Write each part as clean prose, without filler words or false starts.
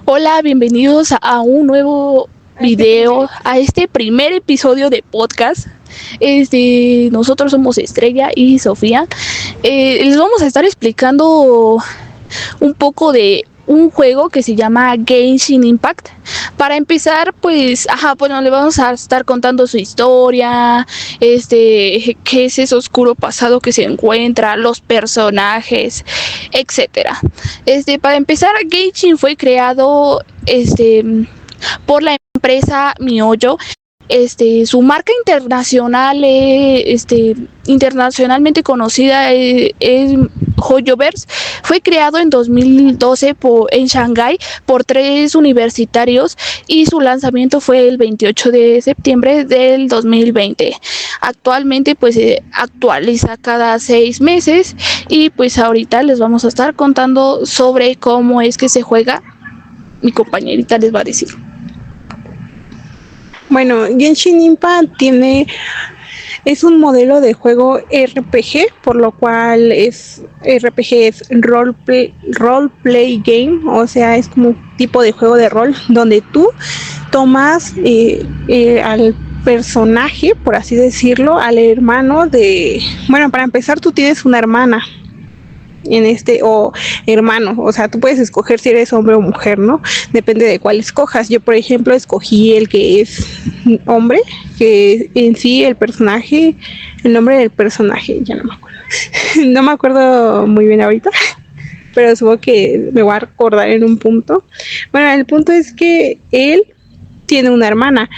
Hola, bienvenidos a un nuevo video, a este primer episodio de podcast. Nosotros somos Estrella y Sofía. Les vamos a estar explicando un poco de un juego que se llama Genshin Impact. Para empezar, pues, le vamos a estar contando su historia, qué es ese oscuro pasado que se encuentra, los personajes, etcétera. Para empezar, Genshin fue creado, por la empresa MiHoYo. Su marca internacional, internacionalmente conocida, es HoYoverse. Fue creado en 2012 en Shanghái por 3 universitarios y su lanzamiento fue el 28 de septiembre del 2020. Actualmente pues se actualiza cada 6 meses y pues ahorita les vamos a estar contando sobre cómo es que se juega. Mi compañerita les va a decir. Bueno, Genshin Impact es un modelo de juego RPG, por lo cual RPG es role play game, o sea, es como un tipo de juego de rol donde tú tomas al personaje, por así decirlo, al hermano bueno, para empezar tú tienes una hermana o hermano, o sea, tú puedes escoger si eres hombre o mujer, ¿no? Depende de cuál escojas. Yo, por ejemplo, escogí el que es hombre, que en sí el nombre del personaje, ya no me acuerdo. No me acuerdo muy bien ahorita, pero supongo que me voy a acordar en un punto. Bueno, el punto es que él tiene una hermana.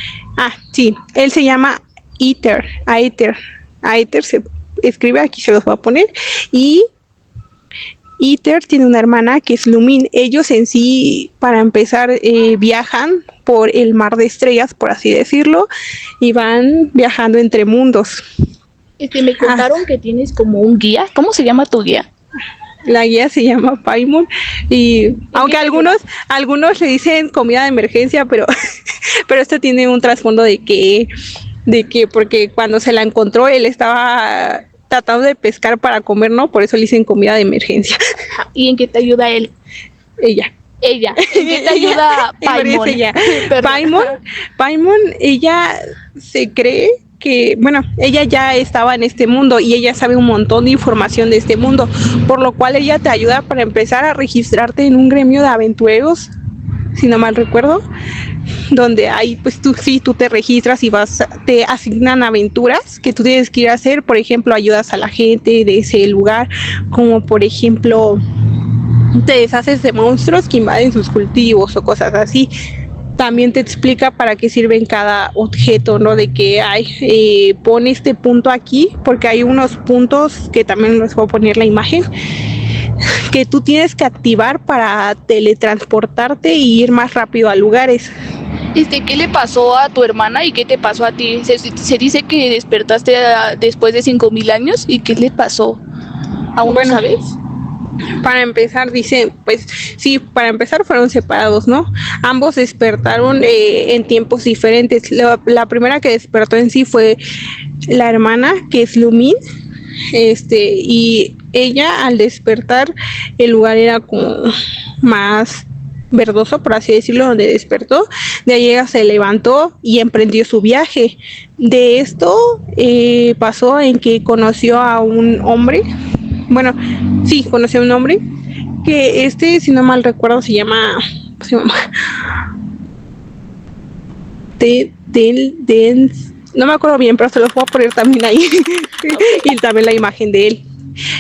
Sí, él se llama Aether. Aether se escribe, aquí se los voy a poner, y Aether tiene una hermana que es Lumin. Ellos en sí, para empezar, viajan por el mar de estrellas, por así decirlo, y van viajando entre mundos. Me contaron que tienes como un guía. ¿Cómo se llama tu guía? La guía se llama Paimon, y aunque algunos le dicen comida de emergencia, pero esto tiene un trasfondo de que porque cuando se la encontró él estaba tratando de pescar para comer, ¿no? Por eso le dicen comida de emergencia. ¿Y en qué te ayuda él? Ella. ¿En qué te ayuda Paimon? Paimon, ella se cree que, bueno, ella ya estaba en este mundo y ella sabe un montón de información de este mundo, por lo cual ella te ayuda para empezar a registrarte en un gremio de aventureros, si no mal recuerdo, donde ahí pues tú te registras y te asignan aventuras que tú tienes que ir a hacer. Por ejemplo, ayudas a la gente de ese lugar, como por ejemplo te deshaces de monstruos que invaden sus cultivos o cosas así. También te explica para qué sirven cada objeto, ¿no? De que pone este punto aquí, porque hay unos puntos que también les voy a poner la imagen, que tú tienes que activar para teletransportarte y ir más rápido a lugares. ¿Qué le pasó a tu hermana y qué te pasó a ti? Se dice que despertaste después de 5,000 años. ¿Y qué le pasó? ¿Aún no sabes? Para empezar, dice, pues sí, para empezar fueron separados, ¿no? Ambos despertaron en tiempos diferentes. La primera que despertó en sí fue la hermana, que es Lumin, y ella al despertar, el lugar era como más verdoso, por así decirlo, donde despertó. De ahí ella se levantó y emprendió su viaje. De esto pasó en que conoció a un hombre. Bueno, sí, conoció a un hombre que si no mal recuerdo se llama no me acuerdo bien, pero se los voy a poner también ahí. Y también la imagen de él.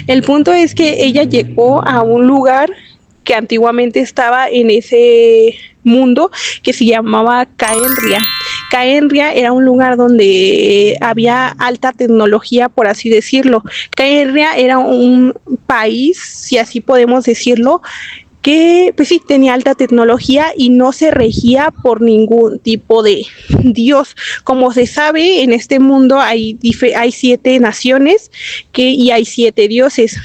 El punto es que ella llegó a un lugar que antiguamente estaba en ese mundo, que se llamaba Khaenri'ah. Khaenri'ah era un lugar donde había alta tecnología, por así decirlo. Khaenri'ah era un país, si así podemos decirlo, que pues sí tenía alta tecnología y no se regía por ningún tipo de dios. Como se sabe, en este mundo hay 7 naciones y hay 7 dioses.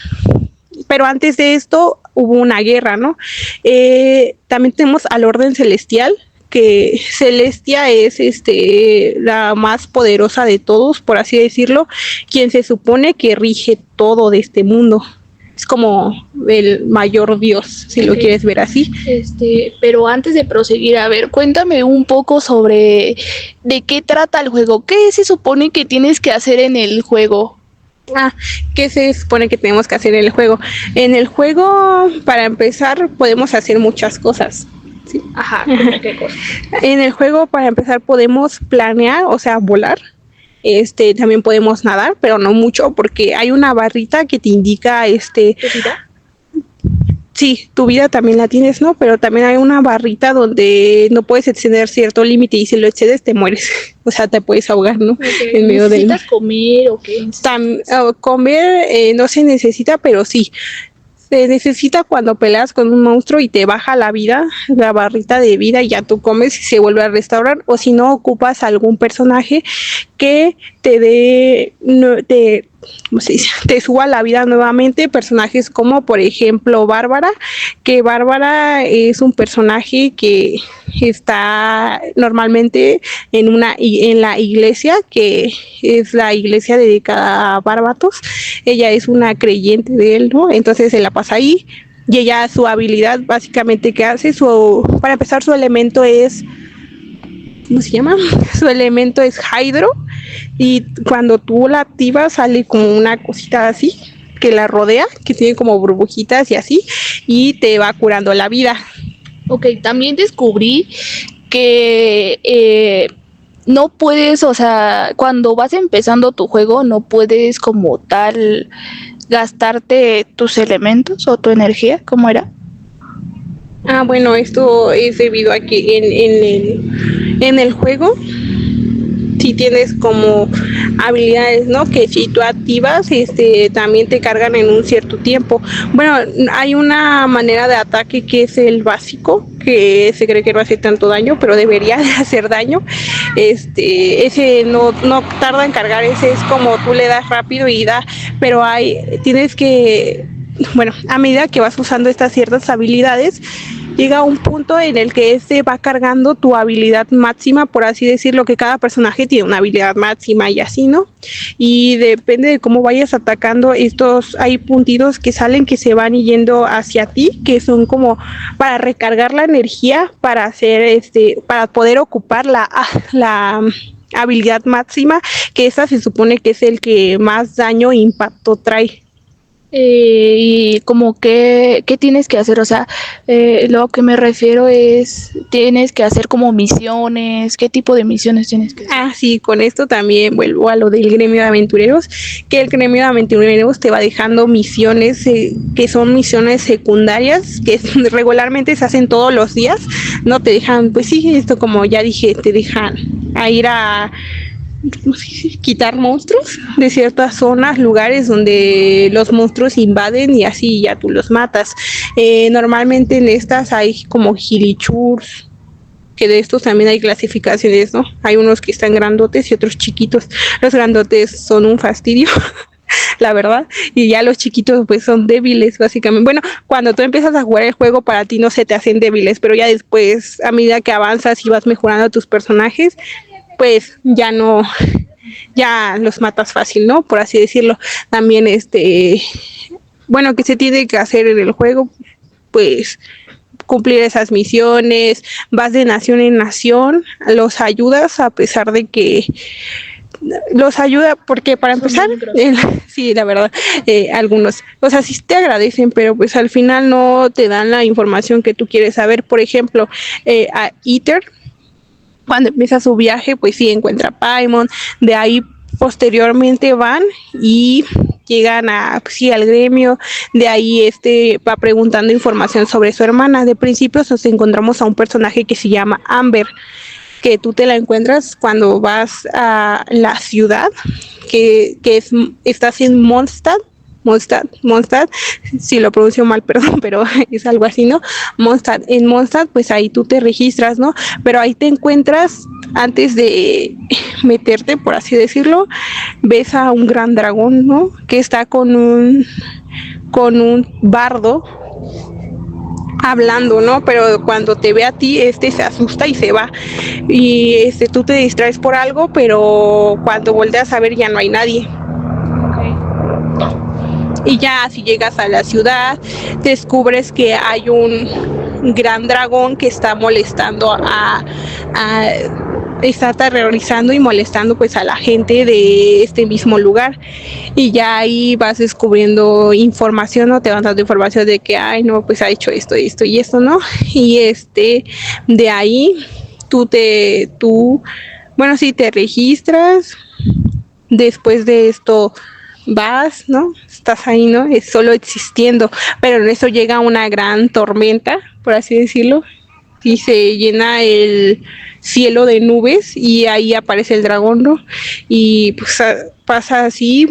Pero antes de esto hubo una guerra, ¿no? También tenemos al orden celestial, que Celestia es la más poderosa de todos, por así decirlo, quien se supone que rige todo de este mundo. Es como el mayor dios, si lo quieres ver así. Pero antes de proseguir, a ver, cuéntame un poco sobre de qué trata el juego. ¿Qué se supone que tienes que hacer en el juego? ¿Qué se supone que tenemos que hacer en el juego? En el juego, para empezar, podemos hacer muchas cosas. ¿Sí? Ajá, ¿cómo qué cosa? En el juego, para empezar, podemos planear, o sea, volar. También podemos nadar, pero no mucho, porque hay una barrita que te indica, ¿Tu vida? Sí, tu vida también la tienes, ¿no? Pero también hay una barrita donde no puedes exceder cierto límite y si lo excedes te mueres. O sea, te puedes ahogar, ¿no? Okay. En medio del mar. ¿Necesitas comer o qué? Comer no se necesita, pero sí. Se necesita cuando peleas con un monstruo y te baja la vida, la barrita de vida, y ya tú comes y se vuelve a restaurar. O si no, ocupas algún personaje que te dé, ¿cómo se dice? Te suba la vida nuevamente. Personajes como, por ejemplo, Bárbara, que Bárbara es un personaje que está normalmente en la iglesia, que es la iglesia dedicada a Bárbatos. Ella es una creyente de él, ¿no? Entonces se la pasa ahí. Y ella, su habilidad básicamente que hace, para empezar, su elemento es, ¿cómo se llama? Su elemento es Hydro, y cuando tú la activas sale como una cosita así que la rodea, que tiene como burbujitas y así, y te va curando la vida. Ok, también descubrí que no puedes, o sea, cuando vas empezando tu juego no puedes como tal gastarte tus elementos o tu energía, ¿cómo era? Bueno, esto es debido a que en el juego si tienes como habilidades, ¿no? Que si tú activas, también te cargan en un cierto tiempo. Bueno, hay una manera de ataque que es el básico, que se cree que no hace tanto daño, pero debería de hacer daño. Ese no tarda en cargar, ese es como tú le das rápido y da, pero tienes que, bueno, a medida que vas usando estas ciertas habilidades, llega un punto en el que va cargando tu habilidad máxima, por así decirlo, que cada personaje tiene una habilidad máxima y así, ¿no? Y depende de cómo vayas atacando, hay puntitos que salen que se van yendo hacia ti, que son como para recargar la energía, para hacer para poder ocupar la habilidad máxima, que esa se supone que es el que más daño e impacto trae. Y como qué tienes que hacer, o sea, lo que me refiero es, tienes que hacer como misiones, ¿qué tipo de misiones tienes que hacer? Sí, con esto también vuelvo a lo del gremio de aventureros, que el gremio de aventureros te va dejando misiones que son misiones secundarias, que regularmente se hacen todos los días, no te dejan, pues sí, esto como ya dije, te dejan a ir a quitar monstruos de ciertas zonas, lugares donde los monstruos invaden y así ya tú los matas. Normalmente en estas hay como gilichurs, que de estos también hay clasificaciones, ¿no? Hay unos que están grandotes y otros chiquitos. Los grandotes son un fastidio, la verdad, y ya los chiquitos pues son débiles básicamente. Bueno, cuando tú empiezas a jugar el juego para ti no se te hacen débiles, pero ya después, a medida que avanzas y vas mejorando tus personajes, pues ya los matas fácil, ¿no? Por así decirlo. También bueno, que se tiene que hacer en el juego, pues cumplir esas misiones, vas de nación en nación, los ayudas a pesar de que los ayuda, porque para empezar, sí, la verdad, algunos, o sea, sí te agradecen, pero pues al final no te dan la información que tú quieres saber. Por ejemplo, a Ether, cuando empieza su viaje, pues sí encuentra a Paimon, de ahí posteriormente van y llegan al gremio, de ahí va preguntando información sobre su hermana. De principio nos encontramos a un personaje que se llama Amber, que tú te la encuentras cuando vas a la ciudad, estás en Mondstadt, si lo pronuncio mal, perdón, pero es algo así, ¿no? En Mondstadt, pues ahí tú te registras, ¿no? Pero ahí te encuentras, antes de meterte, por así decirlo, ves a un gran dragón, ¿no? Que está con un bardo hablando, ¿no? Pero cuando te ve a ti, se asusta y se va. Y tú te distraes por algo, pero cuando volteas a ver ya no hay nadie. Y ya si llegas a la ciudad, descubres que hay un gran dragón que está molestando está aterrorizando y molestando pues a la gente de este mismo lugar. Y ya ahí vas descubriendo información, ¿no? Te van dando información de que, ay, no, pues ha hecho esto, esto y esto, ¿no? Y de ahí bueno, sí, te registras. Después de esto vas, ¿no? Estás ahí, ¿no? Es solo existiendo, pero en eso llega una gran tormenta, por así decirlo, y se llena el cielo de nubes y ahí aparece el dragón, ¿no? Y pues pasa así,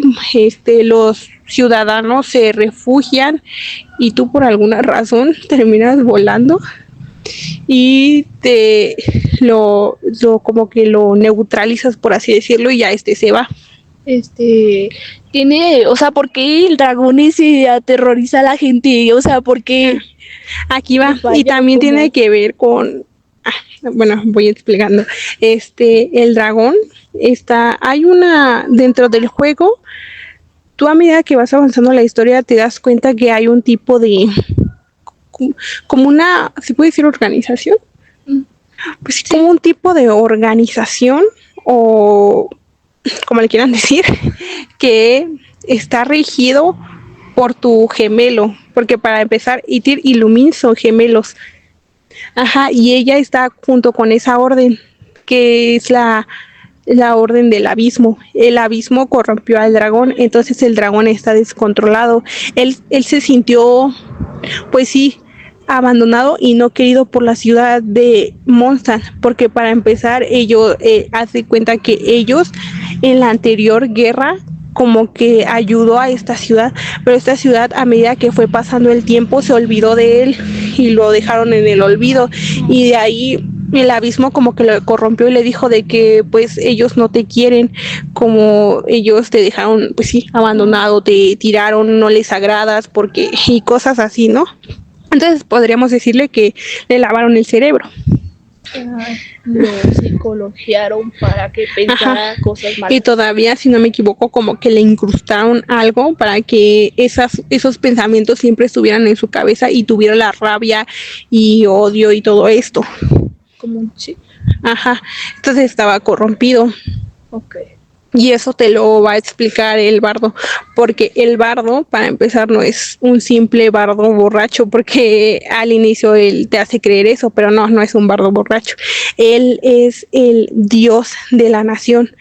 los ciudadanos se refugian y tú por alguna razón terminas volando y como que lo neutralizas, por así decirlo, y ya se va. O sea, ¿por qué el dragón ese aterroriza a la gente? O sea, ¿por qué? Aquí va, y también tiene que ver con, bueno, voy explicando. El dragón dentro del juego, tú a medida que vas avanzando la historia te das cuenta que hay un tipo de, como una, ¿se puede decir organización? Pues sí, como un tipo de organización o como le quieran decir, que está regido por tu gemelo, porque para empezar, Itir y Lumin son gemelos. Ajá, y ella está junto con esa orden, que es la orden del abismo. El abismo corrompió al dragón, entonces el dragón está descontrolado. Él se sintió, pues sí, abandonado y no querido por la ciudad de Mondstadt, porque para empezar ellos hace cuenta que ellos en la anterior guerra como que ayudó a esta ciudad, pero esta ciudad a medida que fue pasando el tiempo se olvidó de él y lo dejaron en el olvido, y de ahí el abismo como que lo corrompió y le dijo de que pues ellos no te quieren, como ellos te dejaron pues sí abandonado, te tiraron, no les agradas porque y cosas así, ¿no? Entonces podríamos decirle que le lavaron el cerebro. Lo psicologiaron para que pensara cosas malas. Y todavía, si no me equivoco, como que le incrustaron algo para que esos pensamientos siempre estuvieran en su cabeza y tuviera la rabia y odio y todo esto. Como un chip. Ajá, entonces estaba corrompido. Ok. Y eso te lo va a explicar el bardo, porque el bardo, para empezar, no es un simple bardo borracho, porque al inicio él te hace creer eso, pero no es un bardo borracho. Él es el dios de la nación.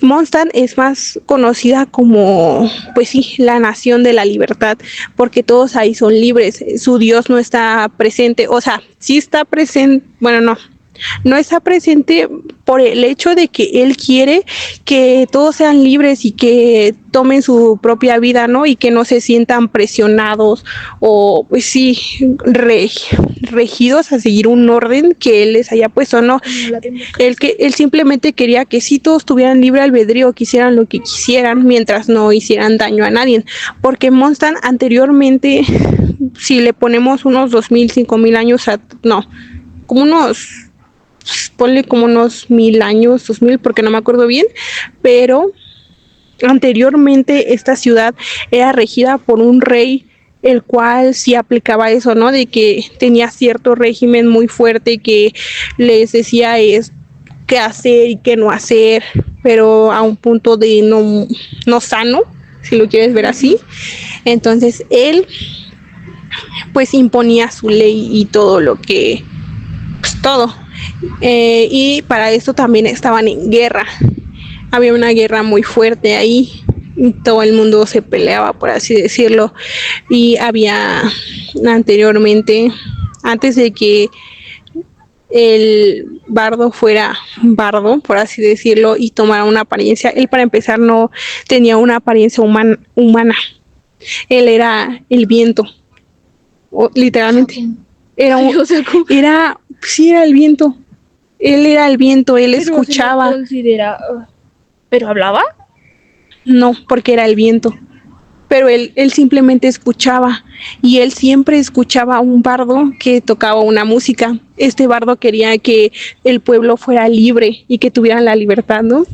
Mondstadt es más conocida como, pues sí, la nación de la libertad, porque todos ahí son libres. Su dios no está presente, o sea, sí está presente, bueno, no está presente por el hecho de que él quiere que todos sean libres y que tomen su propia vida, ¿no? Y que no se sientan presionados o, pues sí, regidos a seguir un orden que él les haya puesto, ¿no? Él simplemente quería que sí todos tuvieran libre albedrío, que hicieran lo que quisieran mientras no hicieran daño a nadie, porque Mondstadt anteriormente, si le ponemos unos 2000, 5000 años, como unos, ponle como unos 1000 años, 2000, porque no me acuerdo bien, pero anteriormente esta ciudad era regida por un rey, el cual sí aplicaba eso, ¿no? De que tenía cierto régimen muy fuerte que les decía qué hacer y qué no hacer, pero a un punto de no sano, si lo quieres ver así. Entonces él pues imponía su ley y todo lo que, pues todo. Y para esto también estaban en guerra. Había una guerra muy fuerte ahí. Y todo el mundo se peleaba, por así decirlo. Y había anteriormente, antes de que el bardo fuera bardo, por así decirlo, y tomara una apariencia, él para empezar no tenía una apariencia humana. Él era el viento, literalmente. Era el viento. Él era el viento, él escuchaba. ¿Pero hablaba? No, porque era el viento. Pero él simplemente escuchaba, y él siempre escuchaba a un bardo que tocaba una música. Este bardo quería que el pueblo fuera libre y que tuvieran la libertad, ¿no?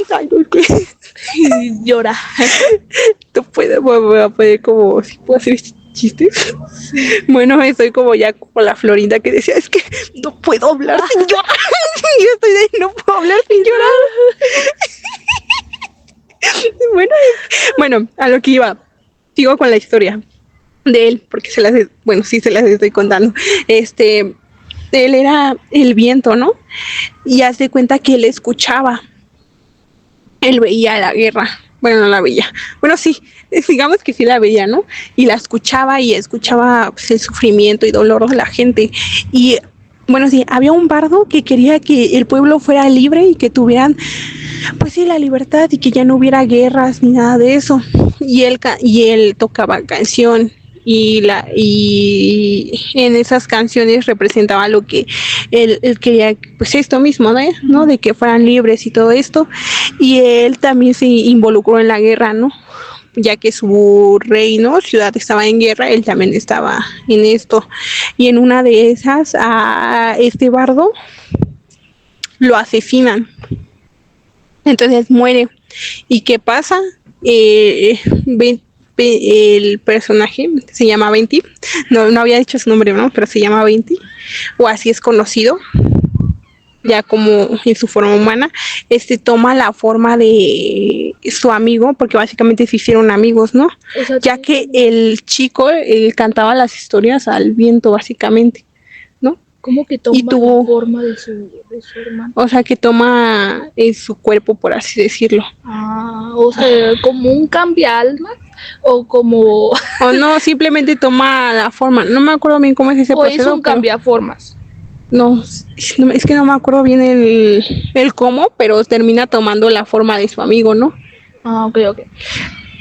Ay, ¿qué? y llora. Tú puedes, voy a poder como, si puedo hacer chistes. Bueno, estoy como ya como la Florinda que decía, es que no puedo hablar sin llorar. Yo estoy de no puedo hablar sin llorar. Bueno, a lo que iba. Sigo con la historia de él, porque se las estoy contando. Él era el viento, ¿no? Y haz de cuenta que él escuchaba. Él veía la guerra. Bueno, no la veía. Bueno, sí, digamos que sí la veía, ¿no? Y la escuchaba y escuchaba pues, el sufrimiento y dolor de la gente. Y bueno, sí, había un bardo que quería que el pueblo fuera libre y que tuvieran, pues sí, la libertad y que ya no hubiera guerras ni nada de eso. Y él tocaba canción y en esas canciones representaba lo que él quería, pues esto mismo, ¿no? De que fueran libres y todo esto. Y él también se involucró en la guerra, ¿no? Ya que su reino, ciudad estaba en guerra, él también estaba en esto. Y en una de esas, a este bardo lo asesinan. Entonces muere. ¿Y qué pasa? El personaje se llama Venti. No había dicho su nombre, ¿no? Pero se llama Venti. O así es conocido. Ya como en su forma humana, toma la forma de su amigo, porque básicamente se hicieron amigos, ¿no? Ya que el chico cantaba las historias al viento, básicamente, ¿no? ¿Cómo que toma la forma de su hermano? O sea, que toma su cuerpo, por así decirlo. O sea, como un cambia alma, o como... o no, simplemente toma la forma, no me acuerdo bien cómo es ese proceso. O es un cambia formas. No, es que no me acuerdo bien el cómo, pero termina tomando la forma de su amigo, ¿no? Ok.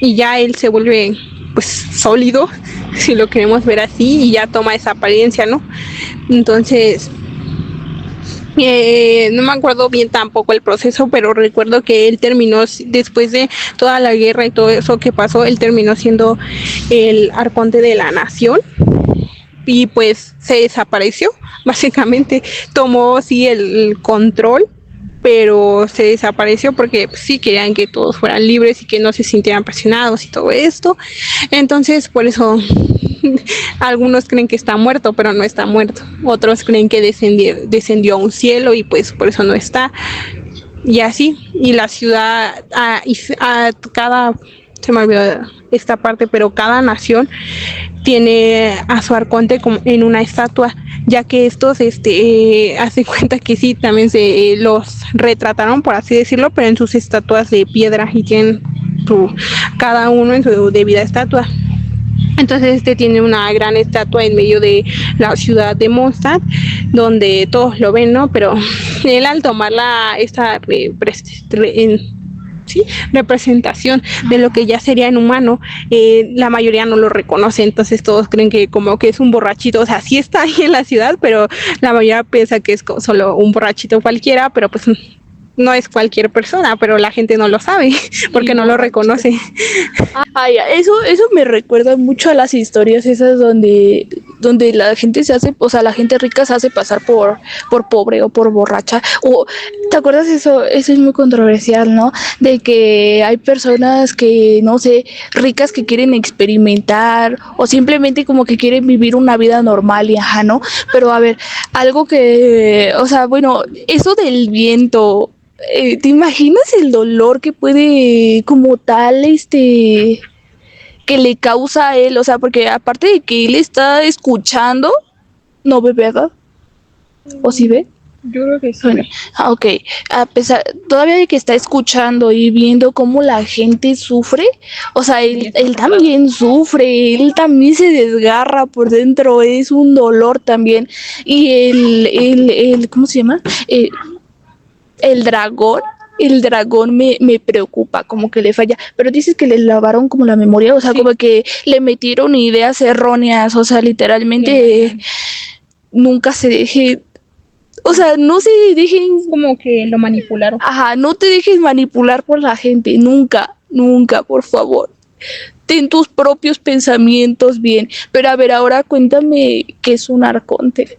Y ya él se vuelve, pues, sólido, si lo queremos ver así, y ya toma esa apariencia, ¿no? Entonces, no me acuerdo bien tampoco el proceso, pero recuerdo que él terminó, después de toda la guerra y todo eso que pasó, él terminó siendo el arconte de la nación. Y pues se desapareció, básicamente tomó sí el control, pero se desapareció porque pues, sí querían que todos fueran libres y que no se sintieran presionados y todo esto. Entonces por eso algunos creen que está muerto, pero no está muerto. Otros creen que descendió a un cielo y pues por eso no está. Y así, y la ciudad, se me olvidó esta parte, pero cada nación tiene a su arconte como en una estatua, ya que estos hace cuenta que sí, también se los retrataron, por así decirlo, pero en sus estatuas de piedra y tienen cada uno en su debida estatua. Entonces tiene una gran estatua en medio de la ciudad de Mondstadt, donde todos lo ven, ¿no? Pero él al tomar esta representación de lo que ya sería en humano, la mayoría no lo reconoce, entonces todos creen que como que es un borrachito, o sea, sí está ahí en la ciudad, pero la mayoría piensa que es solo un borrachito cualquiera, pero pues no es cualquier persona, pero la gente no lo sabe porque no lo reconoce. Eso me recuerda mucho a las historias esas donde la gente se hace, o sea, la gente rica se hace pasar por pobre o por borracha. O, ¿te acuerdas eso? Eso es muy controversial, ¿no? De que hay personas que, no sé, ricas que quieren experimentar o simplemente como que quieren vivir una vida normal y ajá, ¿no? Pero a ver, algo que, o sea, bueno, eso del viento, ¿te imaginas el dolor que puede como tal que le causa a él? O sea, porque aparte de que él está escuchando, no ve, ¿verdad? ¿O sí ve? Yo creo que sí. Bueno, ok. A pesar, todavía de que está escuchando y viendo cómo la gente sufre, o sea, él también sufre, él también se desgarra por dentro, es un dolor también. Y el ¿cómo se llama? El dragón me preocupa, como que le falla, pero dices que le lavaron como la memoria, o sea, sí, como que le metieron ideas erróneas, o sea, literalmente nunca se deje, o sea, no se dejen, como que lo manipularon. Ajá, no te dejes manipular por la gente, nunca, por favor. Ten tus propios pensamientos bien. Pero a ver, ahora cuéntame qué es un arconte.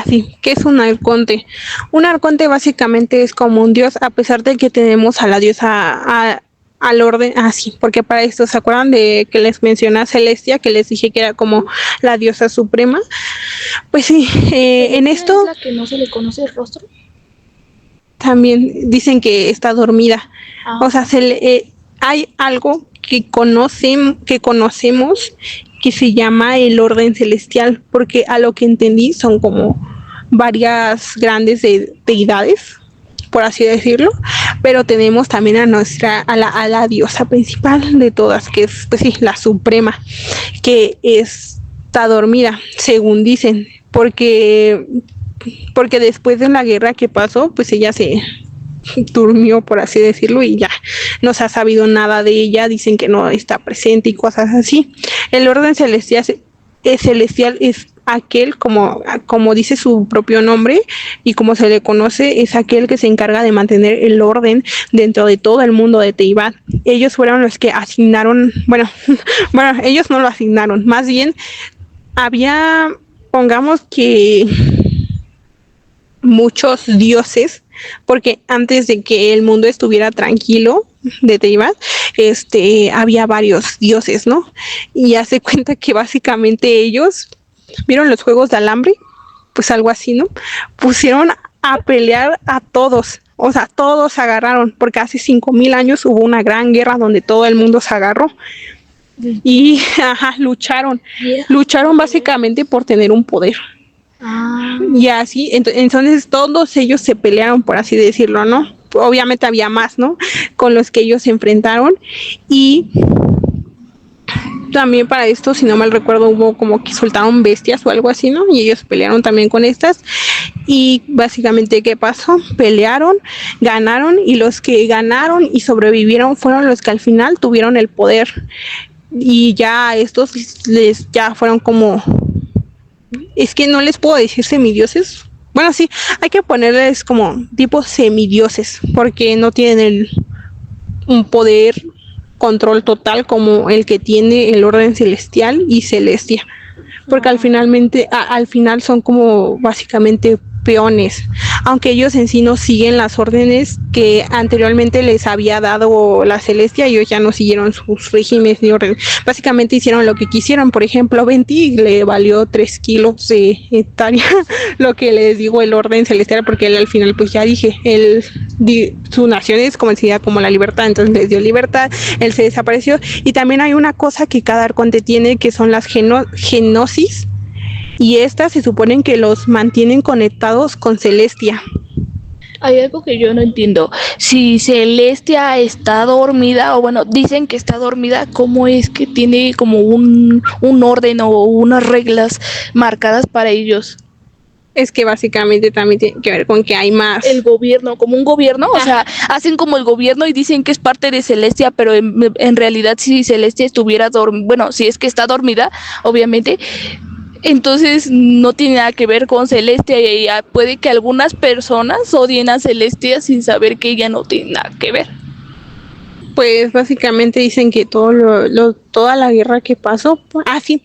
Así, ¿qué es un arconte? Un arconte básicamente es como un dios, a pesar de que tenemos a la diosa, al orden, así, porque para esto, ¿se acuerdan de que les mencioné a Celestia, que les dije que era como la diosa suprema? Pues sí, en esto ¿Es la que no se le conoce el rostro? también dicen que está dormida. O sea, hay algo que conocemos que se llama el orden celestial, porque a lo que entendí son como varias grandes deidades, por así decirlo, pero tenemos también a la diosa principal de todas, que es, pues sí, la suprema, que está dormida, según dicen, porque después de la guerra que pasó, pues ella se durmió, por así decirlo, y ya no se ha sabido nada de ella, dicen que no está presente y cosas así. El orden celestial es aquel, como dice su propio nombre y como se le conoce, es aquel que se encarga de mantener el orden dentro de todo el mundo de Teyvat. Ellos fueron los que asignaron, bueno, ellos no lo asignaron, más bien había, pongamos que muchos dioses, porque antes de que el mundo estuviera tranquilo de Teyvat, había varios dioses, ¿no? Y hace cuenta que básicamente ellos vieron los juegos de alambre, pues algo así, ¿no? Pusieron a pelear a todos, o sea, todos se agarraron, porque hace 5,000 años hubo una gran guerra donde todo el mundo se agarró. Y lucharon básicamente por tener un poder. Y así, entonces todos ellos se pelearon, por así decirlo, ¿no? Obviamente había más, ¿no? Con los que ellos se enfrentaron. Y también para esto, si no mal recuerdo, hubo como que soltaron bestias o algo así, ¿no? Y ellos pelearon también con estas. Y básicamente, ¿qué pasó? Pelearon, ganaron, y los que ganaron y sobrevivieron fueron los que al final tuvieron el poder. Y ya estos ya fueron como, es que no les puedo decir semidioses. Bueno, sí, hay que ponerles como tipo semidioses, porque no tienen un poder, control total como el que tiene el orden celestial y Celestia. Porque al final son como básicamente peones, aunque ellos en sí no siguen las órdenes que anteriormente les había dado la Celestia. Ellos ya no siguieron sus regímenes ni órdenes, básicamente hicieron lo que quisieron. Por ejemplo, Venti le valió 3 kilos de hectárea lo que les digo el orden celestial, porque él al final, pues ya dije, su nación es conocida como la libertad, entonces les dio libertad, él se desapareció. Y también hay una cosa que cada arconte tiene, que son las genosis, y estas se suponen que los mantienen conectados con Celestia. Hay algo que yo no entiendo. Si Celestia está dormida, o bueno, dicen que está dormida, ¿cómo es que tiene como un orden o unas reglas marcadas para ellos? Es que básicamente también tiene que ver con que hay más. El gobierno, como un gobierno, o sea, hacen como el gobierno y dicen que es parte de Celestia, pero en realidad si Celestia estuviera dormida, bueno, si es que está dormida, obviamente, entonces no tiene nada que ver con Celestia, y puede que algunas personas odien a Celestia sin saber que ella no tiene nada que ver. Pues básicamente dicen que toda la guerra que pasó, sí,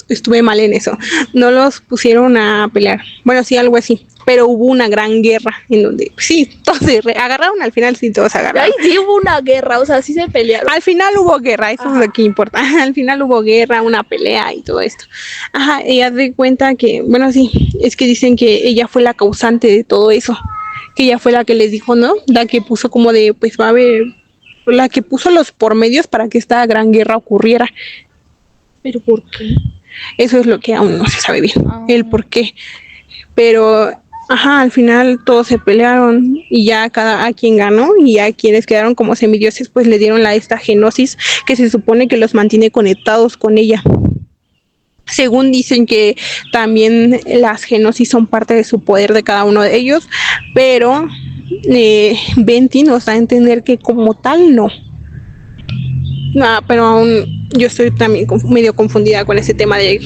estuve mal en eso, no los pusieron a pelear, bueno, sí, algo así, pero hubo una gran guerra en donde, sí, todos se agarraron, al final sí todos se agarraron. Ay, sí hubo una guerra, o sea, sí se pelearon. Al final hubo guerra, eso es lo que importa, al final hubo guerra, una pelea y todo esto. Y haz de cuenta que, bueno, sí, es que dicen que ella fue la causante de todo eso, que ella fue la que les dijo, ¿no? La que puso como de, pues va a haber, la que puso los pormedios para que esta gran guerra ocurriera. ¿Pero por qué? Eso es lo que aún no se sabe bien, el por qué. Pero, al final todos se pelearon y ya a quien ganó, y a quienes quedaron como semidioses, pues le dieron esta genosis, que se supone que los mantiene conectados con ella. Según dicen que también las genosis son parte de su poder de cada uno de ellos, pero Venti nos da a entender que como tal no. Pero aún yo estoy también medio confundida con ese tema de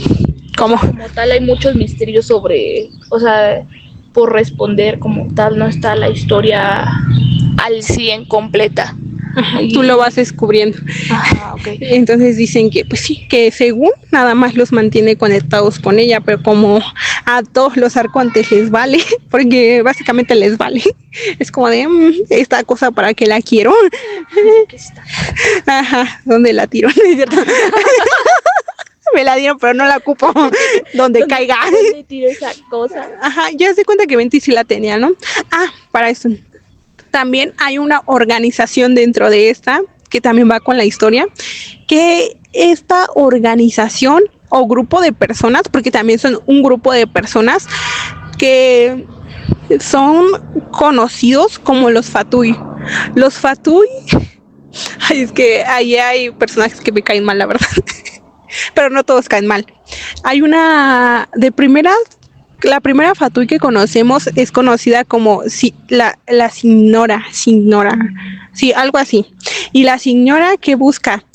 cómo. Como tal hay muchos misterios sobre, o sea, por responder, como tal no está la historia al 100 completa. Ajá, tú lo vas descubriendo. Ajá, ok. Entonces dicen que, pues sí, que según nada más los mantiene conectados con ella, pero como a todos los arcontes les vale, porque básicamente les vale, es como de esta cosa para que la quiero. Aquí está. Ajá, ¿dónde la tiro? ¿No es cierto? Me la dieron, pero no la ocupo. Donde caiga. ¿Dónde tiro esa cosa? Ajá, ya se cuenta que Venti sí la tenía, ¿no? Ah, para eso. También hay una organización dentro de esta, que también va con la historia, que esta organización o grupo de personas, porque también son un grupo de personas que son conocidos como los Fatui. Los Fatui, ay, es que ahí hay personajes que me caen mal, la verdad. Pero no todos caen mal. Hay una de primeras, la primera Fatui que conocemos es conocida como la Signora, sí, algo así. Y la Signora que busca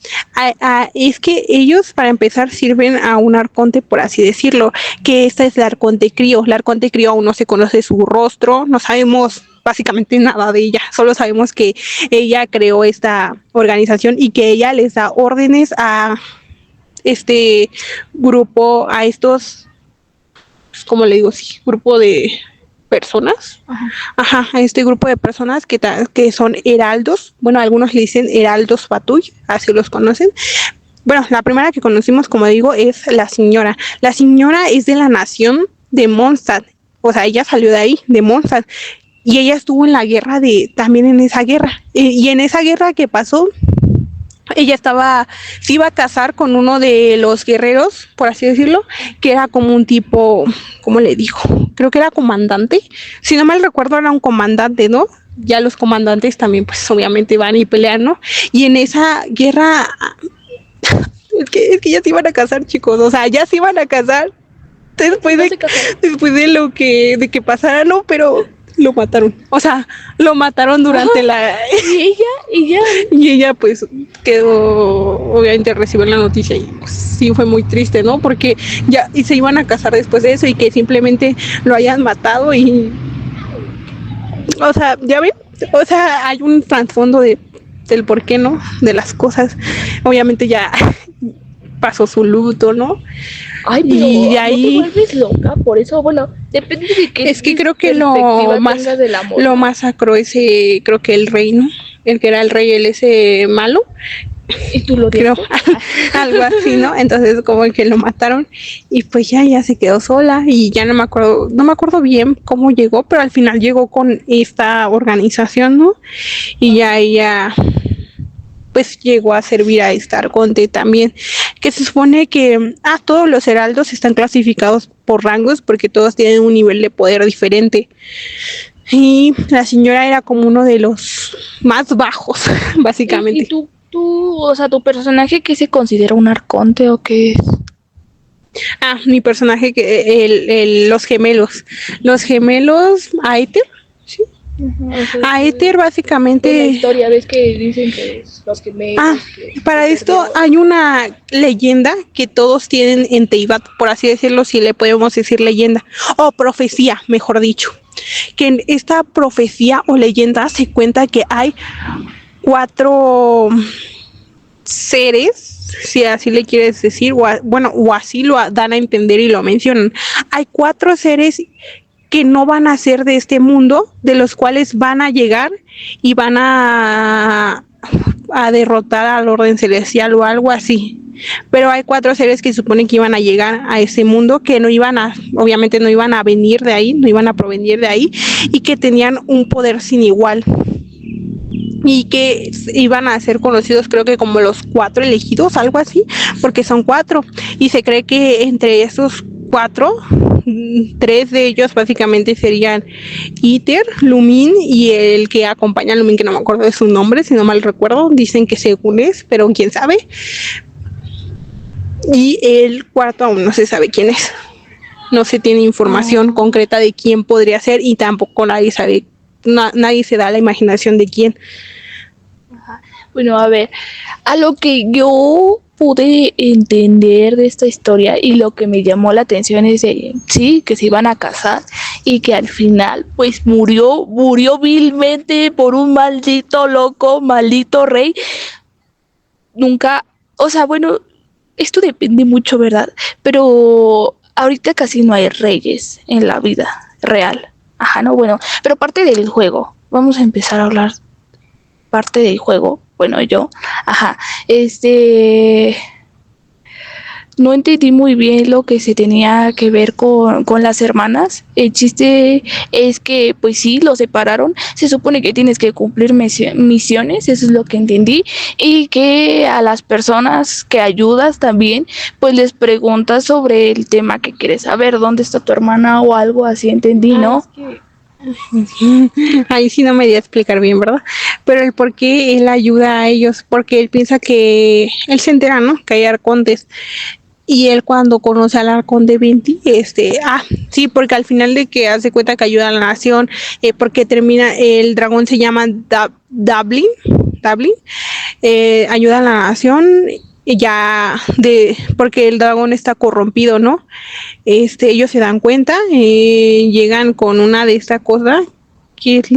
es que ellos, para empezar, sirven a un arconte, por así decirlo, que esta es la arconte crío. La arconte crío aún no se conoce su rostro, no sabemos básicamente nada de ella, solo sabemos que ella creó esta organización y que ella les da órdenes a este grupo, a estos, como le digo, sí, grupo de personas, ajá, a este grupo de personas que son heraldos, bueno, algunos le dicen heraldos Fatui, así los conocen. Bueno, la primera que conocimos, como digo, es la Señora. La Señora es de la nación de Mondstadt, o sea, ella salió de ahí, de Mondstadt, y ella estuvo en la guerra también en esa guerra, y en esa guerra que pasó, ella se iba a casar con uno de los guerreros, por así decirlo, que era como un tipo, ¿cómo le digo? Creo que era comandante. Si no mal recuerdo, era un comandante, ¿no? Ya los comandantes también, pues obviamente van y pelean, ¿no? Y en esa guerra, es que ya se iban a casar, chicos, o sea, ya se iban a casar después de que pasara, ¿no? Pero lo mataron, o sea, lo mataron durante y ella pues quedó, obviamente recibió la noticia y pues sí fue muy triste, ¿no? Porque ya y se iban a casar después de eso y que simplemente lo hayan matado y, o sea, ya ven, o sea, hay un trasfondo del por qué, ¿no? De las cosas, obviamente ya pasó su luto, ¿no? Ay, pero y de ahí ¿no te vuelves loca? Por eso, bueno, depende de qué. Es que creo que lo masacró ese, creo que el rey, ¿no? El que era el rey, ese malo. ¿Y tú lo creo? Algo así, ¿no? Entonces como que lo mataron y pues ya se quedó sola y ya no me acuerdo bien cómo llegó, pero al final llegó con esta organización, ¿no? Y ya ella pues llegó a servir a este arconte también, que se supone que todos los heraldos están clasificados por rangos porque todos tienen un nivel de poder diferente y la señora era como uno de los más bajos, básicamente. ¿Y tú, o sea, tu personaje qué se considera un arconte o qué es? Mi personaje que los gemelos Aether, ¿sí? Aether básicamente la historia ves que dicen que los gemelos para esto hay una leyenda que todos tienen en Teyvat, por así decirlo, si le podemos decir leyenda o profecía, mejor dicho, que en esta profecía o leyenda se cuenta que hay 4 seres, si así le quieres decir, o así lo dan a entender y lo mencionan. Hay 4 seres que no van a ser de este mundo, de los cuales van a llegar y van a derrotar al orden celestial o algo así. Pero hay 4 seres que suponen que iban a llegar a ese mundo, que obviamente no iban a venir de ahí, no iban a provenir de ahí, y que tenían un poder sin igual. Y que iban a ser conocidos, creo que como los 4 elegidos, algo así, porque son 4. Y se cree que entre esos 4, 3 de ellos básicamente serían Iter, Lumin y el que acompaña a Lumin, que no me acuerdo de su nombre, si no mal recuerdo, dicen que según es, pero quién sabe. Y el 4 aún no se sabe quién es. No se tiene información concreta de quién podría ser y tampoco nadie sabe, nadie se da la imaginación de quién. Bueno, a ver, a lo que yo pude entender de esta historia y lo que me llamó la atención es que se iban a casar y que al final pues murió vilmente por un maldito loco, maldito rey. Nunca, o sea, bueno, esto depende mucho, ¿verdad? Pero ahorita casi no hay reyes en la vida real. Ajá, no, bueno, pero parte del juego. Vamos a empezar a hablar parte del juego. Bueno, ajá, no entendí muy bien lo que se tenía que ver con las hermanas. El chiste es que, pues sí, los separaron. Se supone que tienes que cumplir misiones, eso es lo que entendí. Y que a las personas que ayudas también, pues les preguntas sobre el tema que quieres saber, dónde está tu hermana o algo así, entendí, ¿no? Es que ahí sí no me di a explicar bien, ¿verdad? Pero el por qué él ayuda a ellos, porque él piensa que él se entera, ¿no? Que hay arcontes. Y él cuando conoce al arconte 20, sí, porque al final de que hace cuenta que ayuda a la nación, porque termina, el dragón se llama Dublin, ayuda a la nación, y ya porque el dragón está corrompido, ¿no? Ellos se dan cuenta, llegan con una de estas cosas, que es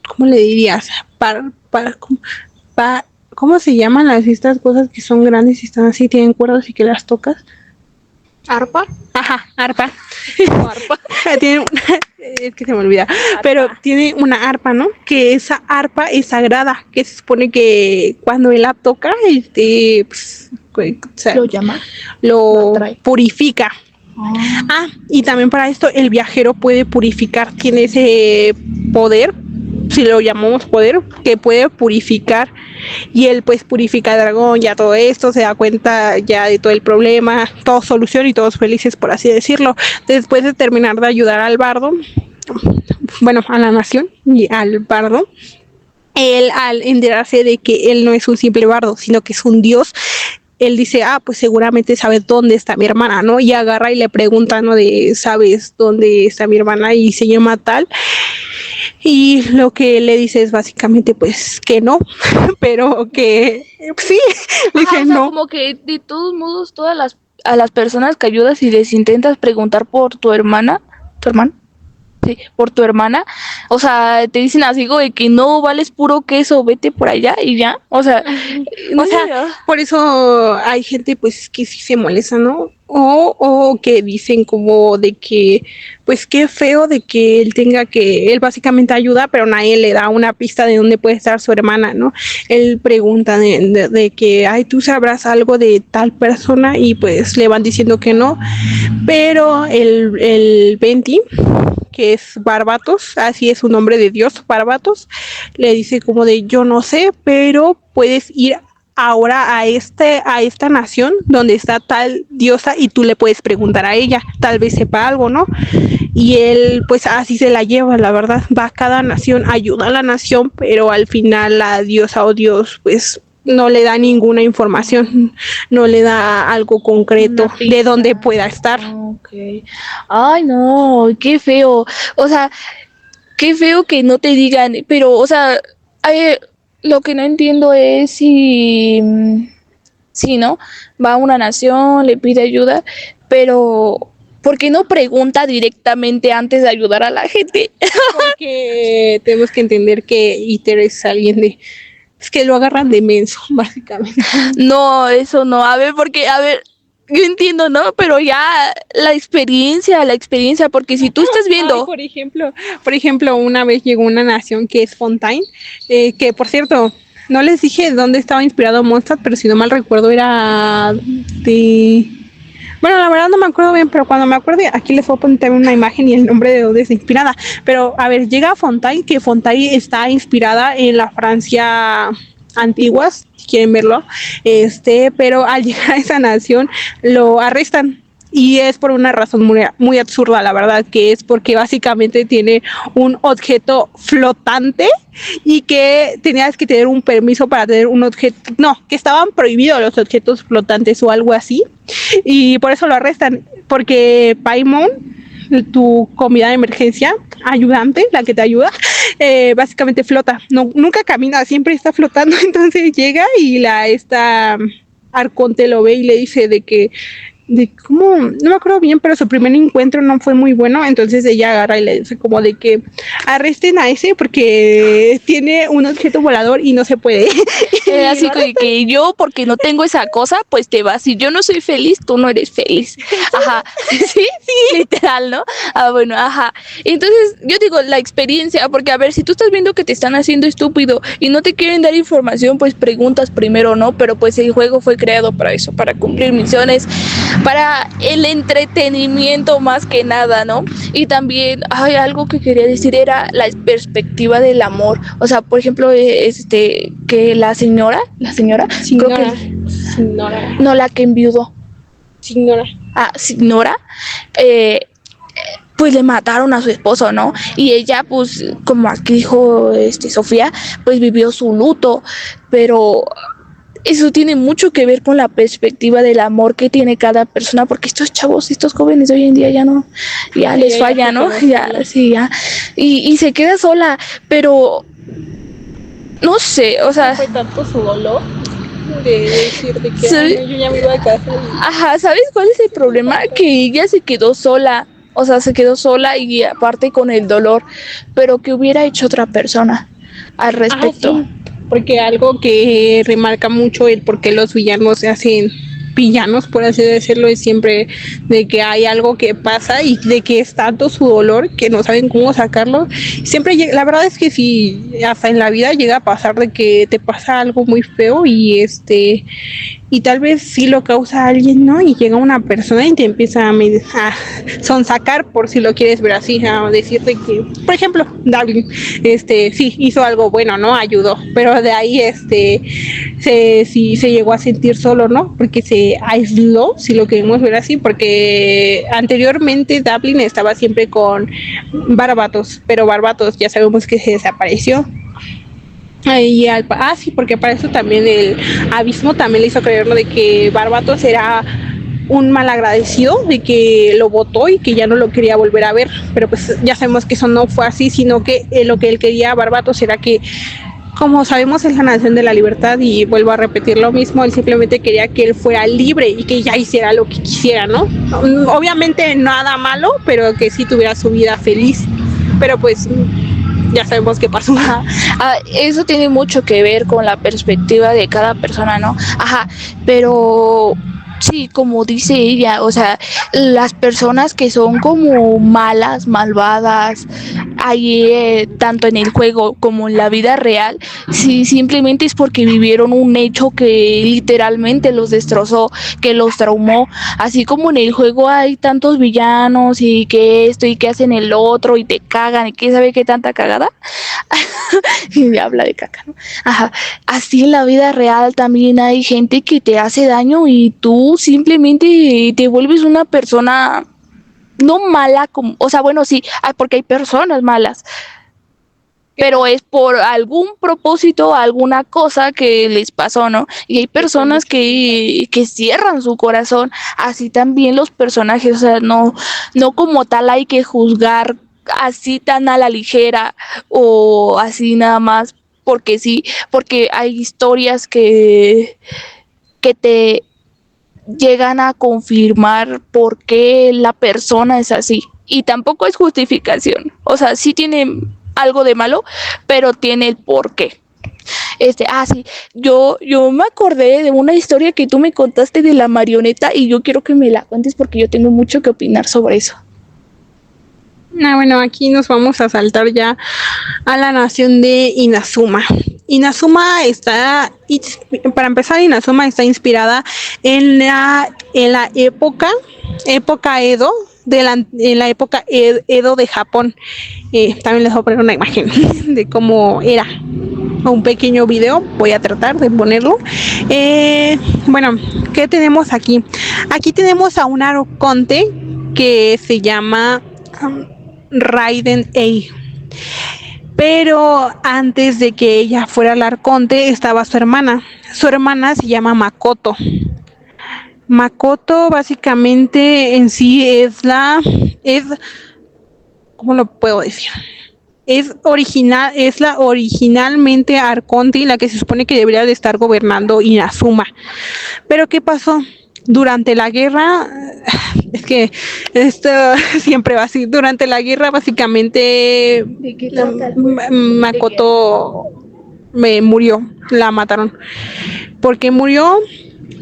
¿cómo le dirías? ¿Cómo se llaman estas cosas que son grandes y están así, tienen cuerdas y que las tocas? ¿Arpa? Ajá, arpa. Arpa. Es que se me olvida. Arpa. Pero tiene una arpa, ¿no? Que esa arpa es sagrada, que se supone que cuando él la toca, pues, o sea, ¿Lo llama? Lo purifica. Y también para esto el viajero puede purificar, tiene ese poder, si lo llamamos poder, que puede purificar, y él pues purifica al dragón, ya todo esto, se da cuenta ya de todo el problema, todo solución y todos felices, por así decirlo. Después de terminar de ayudar al bardo, bueno, a la nación y al bardo, él, al enterarse de que él no es un simple bardo, sino que es un dios, él dice, pues seguramente sabes dónde está mi hermana, ¿no? Y agarra y le pregunta, ¿no? ¿Sabes dónde está mi hermana? Y se llama tal. Y lo que le dice es básicamente, pues, que no, pero que sí, dice no. Como que de todos modos, a las personas que ayudas y les intentas preguntar por tu hermana, sí, por tu hermana, o sea, te dicen así de que no vales puro queso, vete por allá y ya, o sea, por eso hay gente pues que sí se molesta, ¿no? O que dicen como de que, pues qué feo de que él básicamente ayuda, pero nadie le da una pista de dónde puede estar su hermana, ¿no? Él pregunta de que, tú sabrás algo de tal persona, y pues le van diciendo que no, pero el Venti, que es Barbatos, así es su nombre de Dios, Barbatos, le dice como de, yo no sé, pero puedes ir ahora a esta nación donde está tal diosa y tú le puedes preguntar a ella, tal vez sepa algo, ¿no? Y él pues así se la lleva, la verdad, va a cada nación, ayuda a la nación, pero al final la diosa o Dios pues no le da ninguna información, no le da algo concreto de dónde pueda estar. Okay. Ay, no, qué feo. O sea, qué feo que no te digan, pero, o sea, lo que no entiendo es si, ¿no? Va a una nación, le pide ayuda, pero ¿por qué no pregunta directamente antes de ayudar a la gente? Porque tenemos que entender que Iter es alguien es que lo agarran de menso, básicamente. No, eso no. A ver, yo entiendo, ¿no? Pero ya la experiencia, porque si tú estás viendo... Por ejemplo, una vez llegó una nación que es Fontaine, que por cierto, no les dije dónde estaba inspirado Mondstadt, pero si no mal recuerdo era de... Bueno, la verdad no me acuerdo bien, pero cuando me acuerde, aquí les voy a poner una imagen y el nombre de dónde está inspirada. Pero, a ver, llega a Fontaine, que Fontaine está inspirada en la Francia antiguas, si quieren verlo, pero al llegar a esa nación lo arrestan. Y es por una razón muy, muy absurda, la verdad, que es porque básicamente tiene un objeto flotante y que tenías que tener un permiso para tener un objeto, no, que estaban prohibidos los objetos flotantes o algo así, y por eso lo arrestan, porque Paimon, tu comida de emergencia, ayudante, la que te ayuda, básicamente flota, nunca camina, siempre está flotando. Entonces llega y esta arconte lo ve y le dice de que de cómo, no me acuerdo bien, pero su primer encuentro no fue muy bueno, entonces ella agarra y le dice como de que arresten a ese porque tiene un objeto volador y no se puede. Y Así que yo, porque no tengo esa cosa, pues te vas. Si yo no soy feliz, tú no eres feliz. Ajá, sí, literal, ¿no? Ah, bueno, ajá. Entonces, yo digo, la experiencia, porque a ver, si tú estás viendo que te están haciendo estúpido y no te quieren dar información, pues preguntas primero, ¿no? Pero pues el juego fue creado para eso, para cumplir misiones, para el entretenimiento más que nada, ¿no? Y también hay algo que quería decir, era la perspectiva del amor. O sea, por ejemplo, que la señora, creo Signora, que Signora, no, la que enviudó, Signora. señora, eh, pues le mataron a su esposo, ¿no? Y ella, pues, como aquí dijo Sofía, pues vivió su luto, pero eso tiene mucho que ver con la perspectiva del amor que tiene cada persona, porque estos chavos, estos jóvenes de hoy en día ya no, ya Sí, les ella falla, se ¿no? quedó Ya, sola. sí, ya. Y se queda sola, pero no sé, o No sea, fue tanto su dolor de decir de que, ay, ¿sabes? no, yo ya me iba a casa y... Ajá, ¿sabes cuál es el problema? Que ella se quedó sola, o sea, se quedó sola y aparte con el dolor, pero que hubiera hecho otra persona al Ah, respecto. sí, porque algo que remarca mucho el por qué los villanos se hacen villanos, por así decirlo, es siempre de que hay algo que pasa y de que es tanto su dolor que no saben cómo sacarlo. Siempre, la verdad es que sí, hasta en la vida llega a pasar de que te pasa algo muy feo y tal vez sí lo causa alguien, ¿no? Y llega una persona y te empieza a sonsacar, por si lo quieres ver así, a decirte que, por ejemplo, Darwin, sí, hizo algo bueno, ¿no? Ayudó, pero de ahí, sí se llegó a sentir solo, ¿no? Porque se aisló, si lo queremos ver así, porque anteriormente Dublin estaba siempre con Barbatos, pero Barbatos ya sabemos que se desapareció. Sí, porque para eso también el abismo también le hizo creerlo de que Barbatos era un malagradecido, de que lo votó y que ya no lo quería volver a ver, pero pues ya sabemos que eso no fue así, sino que lo que él quería Barbatos era que, como sabemos, es la nación de la libertad y vuelvo a repetir lo mismo, él simplemente quería que él fuera libre y que ya hiciera lo que quisiera, ¿no? Obviamente nada malo, pero que sí tuviera su vida feliz, pero pues ya sabemos qué pasó. Eso tiene mucho que ver con la perspectiva de cada persona, ¿no? Ajá, pero sí, como dice ella, o sea, las personas que son como malas, malvadas, ahí tanto en el juego como en la vida real, sí, simplemente es porque vivieron un hecho que literalmente los destrozó, que los traumó, así como en el juego hay tantos villanos y que esto y que hacen el otro y te cagan y quién sabe qué tanta cagada. Y me habla de caca, ¿no? Ajá. Así en la vida real también hay gente que te hace daño y tú simplemente te vuelves una persona no mala, como, o sea, bueno, sí, porque hay personas malas, pero es por algún propósito, alguna cosa que les pasó, ¿no? Y hay personas que cierran su corazón, así también los personajes, o sea, no como tal hay que juzgar así tan a la ligera o así nada más, porque sí, porque hay historias que te llegan a confirmar por qué la persona es así. Y tampoco es justificación. O sea, sí tiene algo de malo, pero tiene el porqué. Sí, yo me acordé de una historia que tú me contaste de la marioneta y yo quiero que me la cuentes porque yo tengo mucho que opinar sobre eso. Bueno, aquí nos vamos a saltar ya a la nación de Inazuma. Para empezar, Inazuma está inspirada en la época Edo, en la época Edo de Japón. También les voy a poner una imagen de cómo era. Un pequeño video, voy a tratar de ponerlo. Bueno, ¿qué tenemos aquí? Aquí tenemos a un Arconte que se llama Raiden A. Pero antes de que ella fuera la Arconte estaba su hermana. Su hermana se llama Makoto. Makoto básicamente en sí ¿cómo lo puedo decir? Es la originalmente Arconte, la que se supone que debería de estar gobernando Inazuma. Pero ¿qué pasó? durante la guerra, es que esto siempre va así, durante la guerra básicamente Makoto me murió, la mataron. ¿Por qué murió?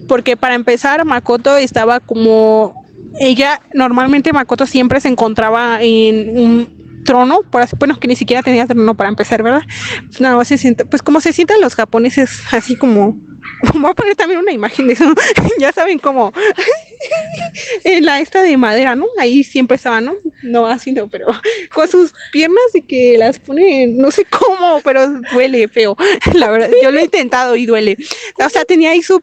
Porque para empezar Makoto estaba como ella, normalmente Makoto siempre se encontraba en un trono, por así, bueno, que ni siquiera tenía trono para empezar, ¿verdad? Pues nada más se sienta, pues como se sientan los japoneses, así como, voy a poner también una imagen de eso, ya saben cómo, en la esta de madera, ¿no? Ahí siempre estaba, ¿no? No así, no, pero con sus piernas y que las pone, no sé cómo, pero duele feo, la verdad, yo lo he intentado y duele. O sea, tenía ahí su,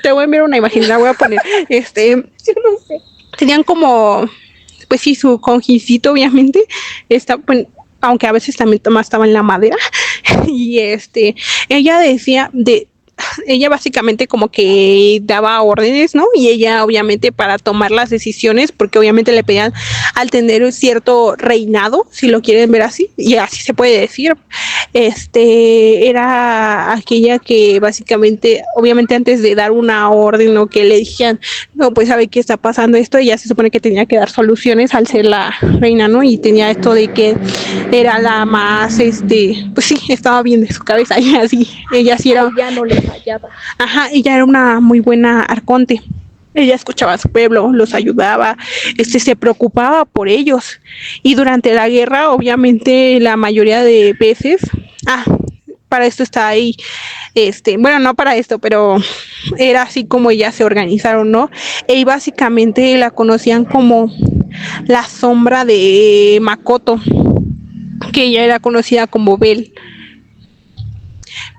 te voy a enviar una imagen, la voy a poner, yo no sé. Tenían como, pues sí, su conjicito, obviamente, está, pues, aunque a veces también estaba en la madera, y ella decía, ella básicamente como que daba órdenes, ¿no? Y ella obviamente para tomar las decisiones, porque obviamente le pedían al tener un cierto reinado, si lo quieren ver así, y así se puede decir, era aquella que básicamente, obviamente antes de dar una orden o que le dijeran, no, pues sabe qué está pasando esto, ella se supone que tenía que dar soluciones al ser la reina, ¿no? Y tenía esto de que era la más, pues sí, estaba bien de su cabeza, y así, ella sí era... Ya no le fallaba. Ajá, ella era una muy buena arconte. Ella escuchaba a su pueblo, los ayudaba, se preocupaba por ellos. Y durante la guerra, obviamente, la mayoría de veces, para esto está ahí, bueno, no para esto, pero era así como ellas se organizaron, ¿no? Y básicamente la conocían como la sombra de Makoto, que ella era conocida como Bell.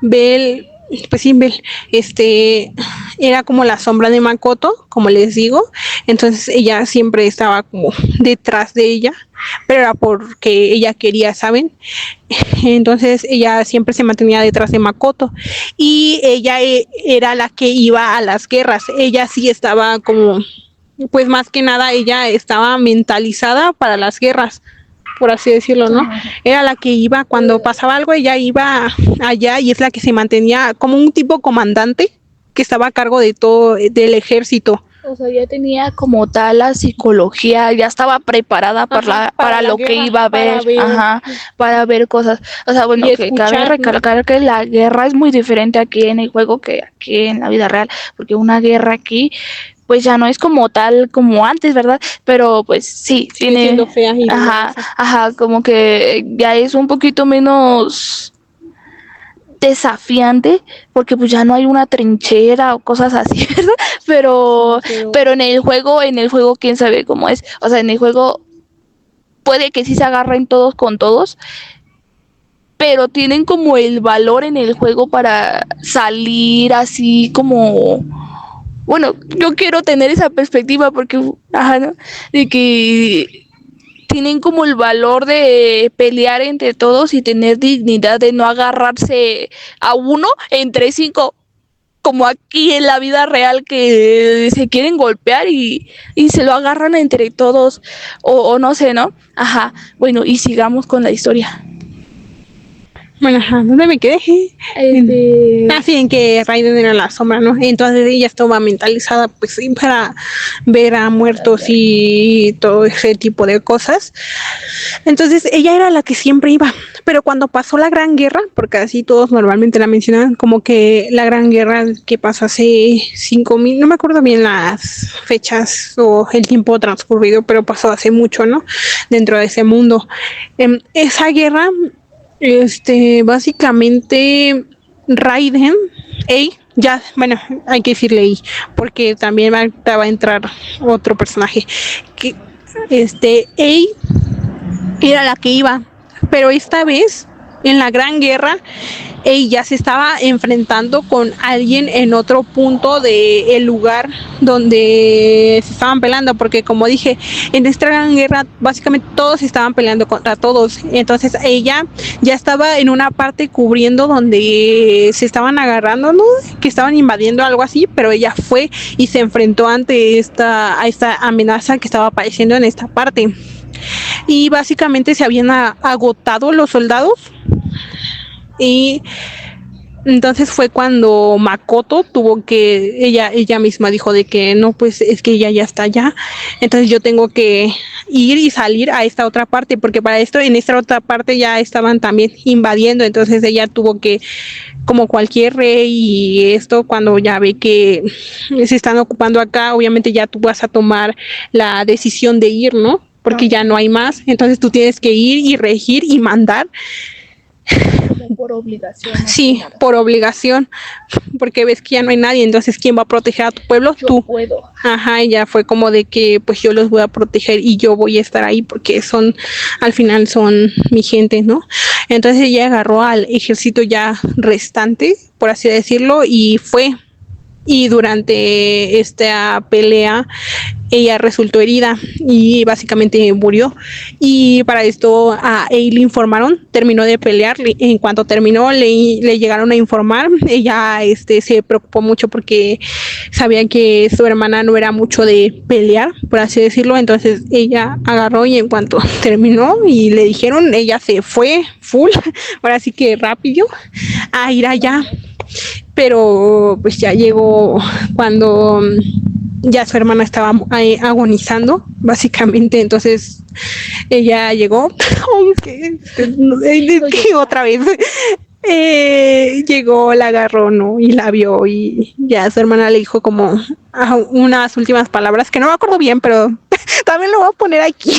Bell, pues sí, Bell, era como la sombra de Makoto, como les digo, entonces ella siempre estaba como detrás de ella, pero era porque ella quería, ¿saben? Entonces ella siempre se mantenía detrás de Makoto y ella era la que iba a las guerras, ella sí estaba como, pues más que nada ella estaba mentalizada para las guerras, por así decirlo, ¿no? Era la que iba, cuando pasaba algo, ella iba allá y es la que se mantenía como un tipo comandante que estaba a cargo de todo, del ejército. O sea, ya tenía como tal la psicología, ya estaba preparada para lo guerra, que iba a ver, para ver cosas. O sea, bueno, que cabe recalcar que la guerra es muy diferente aquí en el juego que aquí en la vida real, porque una guerra aquí pues ya no es como tal como antes, ¿verdad? Pero pues sí, tiene fea y como que ya es un poquito menos desafiante porque pues ya no hay una trinchera o cosas así, ¿verdad? Pero en el juego quién sabe cómo es. O sea, en el juego puede que sí se agarren todos con todos, pero tienen como el valor en el juego para salir así como, bueno, yo quiero tener esa perspectiva porque, ¿no? De que tienen como el valor de pelear entre todos y tener dignidad de no agarrarse a uno entre 5, como aquí en la vida real que se quieren golpear y se lo agarran entre todos, o no sé, ¿no? Bueno, y sigamos con la historia. Bueno, ¿dónde me quedé? Así en que Raiden era la sombra, ¿no? Entonces ella estaba mentalizada pues sí, para ver a muertos y todo ese tipo de cosas. Entonces ella era la que siempre iba, pero cuando pasó la Gran Guerra, porque así todos normalmente la mencionan, como que la Gran Guerra que pasó hace 5000, no me acuerdo bien las fechas o el tiempo transcurrido, pero pasó hace mucho, ¿no? Dentro de ese mundo. Esa guerra, básicamente Raiden, ya, bueno, hay que decirle Ei, porque también va a entrar otro personaje, que Ei era la que iba, pero esta vez en la Gran Guerra ella se estaba enfrentando con alguien en otro punto del lugar donde se estaban peleando, porque como dije, en esta Gran Guerra básicamente todos estaban peleando contra todos, entonces ella ya estaba en una parte cubriendo donde se estaban agarrando, ¿no? Que estaban invadiendo algo así, pero ella fue y se enfrentó ante esta amenaza que estaba apareciendo en esta parte. Y básicamente se habían agotado los soldados y Entonces fue cuando Makoto tuvo que, ella misma dijo de que no, pues es que ella ya está allá, entonces yo tengo que ir y salir a esta otra parte, porque para esto, en esta otra parte ya estaban también invadiendo, entonces ella tuvo que, como cualquier rey y esto, cuando ya ve que se están ocupando acá, obviamente ya tú vas a tomar la decisión de ir, ¿no? Porque ya no hay más, entonces tú tienes que ir y regir y mandar. Como por obligación. Sí, por obligación, porque ves que ya no hay nadie, entonces ¿quién va a proteger a tu pueblo? Yo Tú. puedo. Ajá, y ya fue como de que pues yo los voy a proteger y yo voy a estar ahí porque son, al final son mi gente, ¿no? Entonces ella agarró al ejército ya restante, por así decirlo, y fue. Y durante esta pelea ella resultó herida y básicamente murió. Y para esto a Eileen informaron, terminó de pelear, en cuanto terminó le llegaron a informar, ella se preocupó mucho porque sabía que su hermana no era mucho de pelear, por así decirlo, entonces ella agarró y en cuanto terminó y le dijeron, ella se fue full, ahora sí que rápido, a ir allá. Pero pues ya llegó cuando ya su hermana estaba agonizando, básicamente, entonces ella llegó, otra vez, llegó, la agarró, ¿no? Y la vio y ya su hermana le dijo como unas últimas palabras que no me acuerdo bien, pero también lo voy a poner aquí.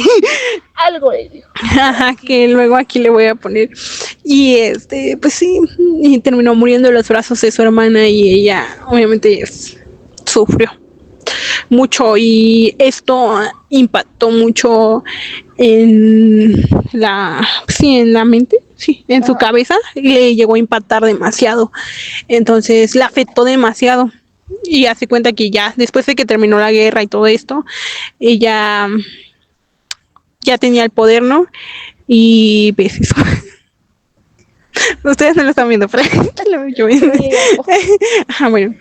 Algo le dijo. Ajá, que luego aquí le voy a poner. Y pues sí, y terminó muriendo en los brazos de su hermana y ella obviamente sufrió mucho y esto impactó mucho en en la mente, sí, en su cabeza, y le llegó a impactar demasiado. Entonces la afectó demasiado. Y hace cuenta que ya después de que terminó la guerra y todo esto, ella ya tenía el poder, ¿no? Y pues eso. Ustedes no lo están viendo, pero yo ajá, bueno.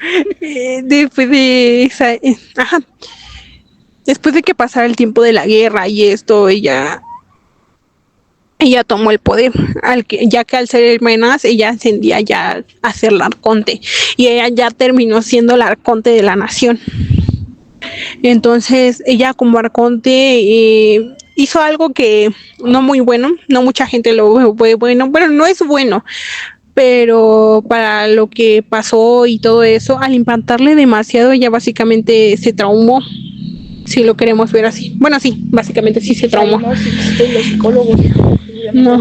Después de esa, ajá. Después de que pasara el tiempo de la guerra y esto, ella tomó el poder, ya que al ser hermanas, ella ascendía ya a ser la arconte, y ella ya terminó siendo la arconte de la nación. Entonces, ella como arconte hizo algo que no muy bueno, no mucha gente lo ve bueno, bueno, no es bueno, pero para lo que pasó y todo eso, al impactarle demasiado, ella básicamente se traumó, si lo queremos ver así. Bueno, sí, básicamente sí se traumó. No, sí, los psicólogos. No.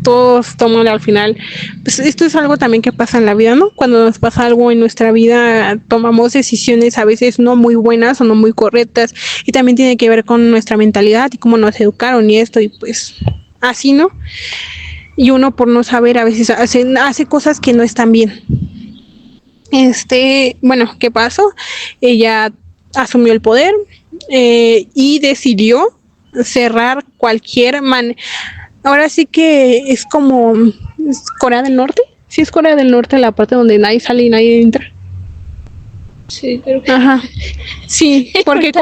Todos toman al final. Pues esto es algo también que pasa en la vida, ¿no? Cuando nos pasa algo en nuestra vida, tomamos decisiones a veces no muy buenas o no muy correctas, y también tiene que ver con nuestra mentalidad y cómo nos educaron y esto, y pues así, ¿no? Y uno por no saber a veces hace cosas que no están bien. Bueno, ¿qué pasó? Ella asumió el poder y decidió cerrar cualquier ahora sí que es como Corea del Norte. Sí, es Corea del Norte, la parte donde nadie sale y nadie entra. Sí, creo que ajá. Sí, porque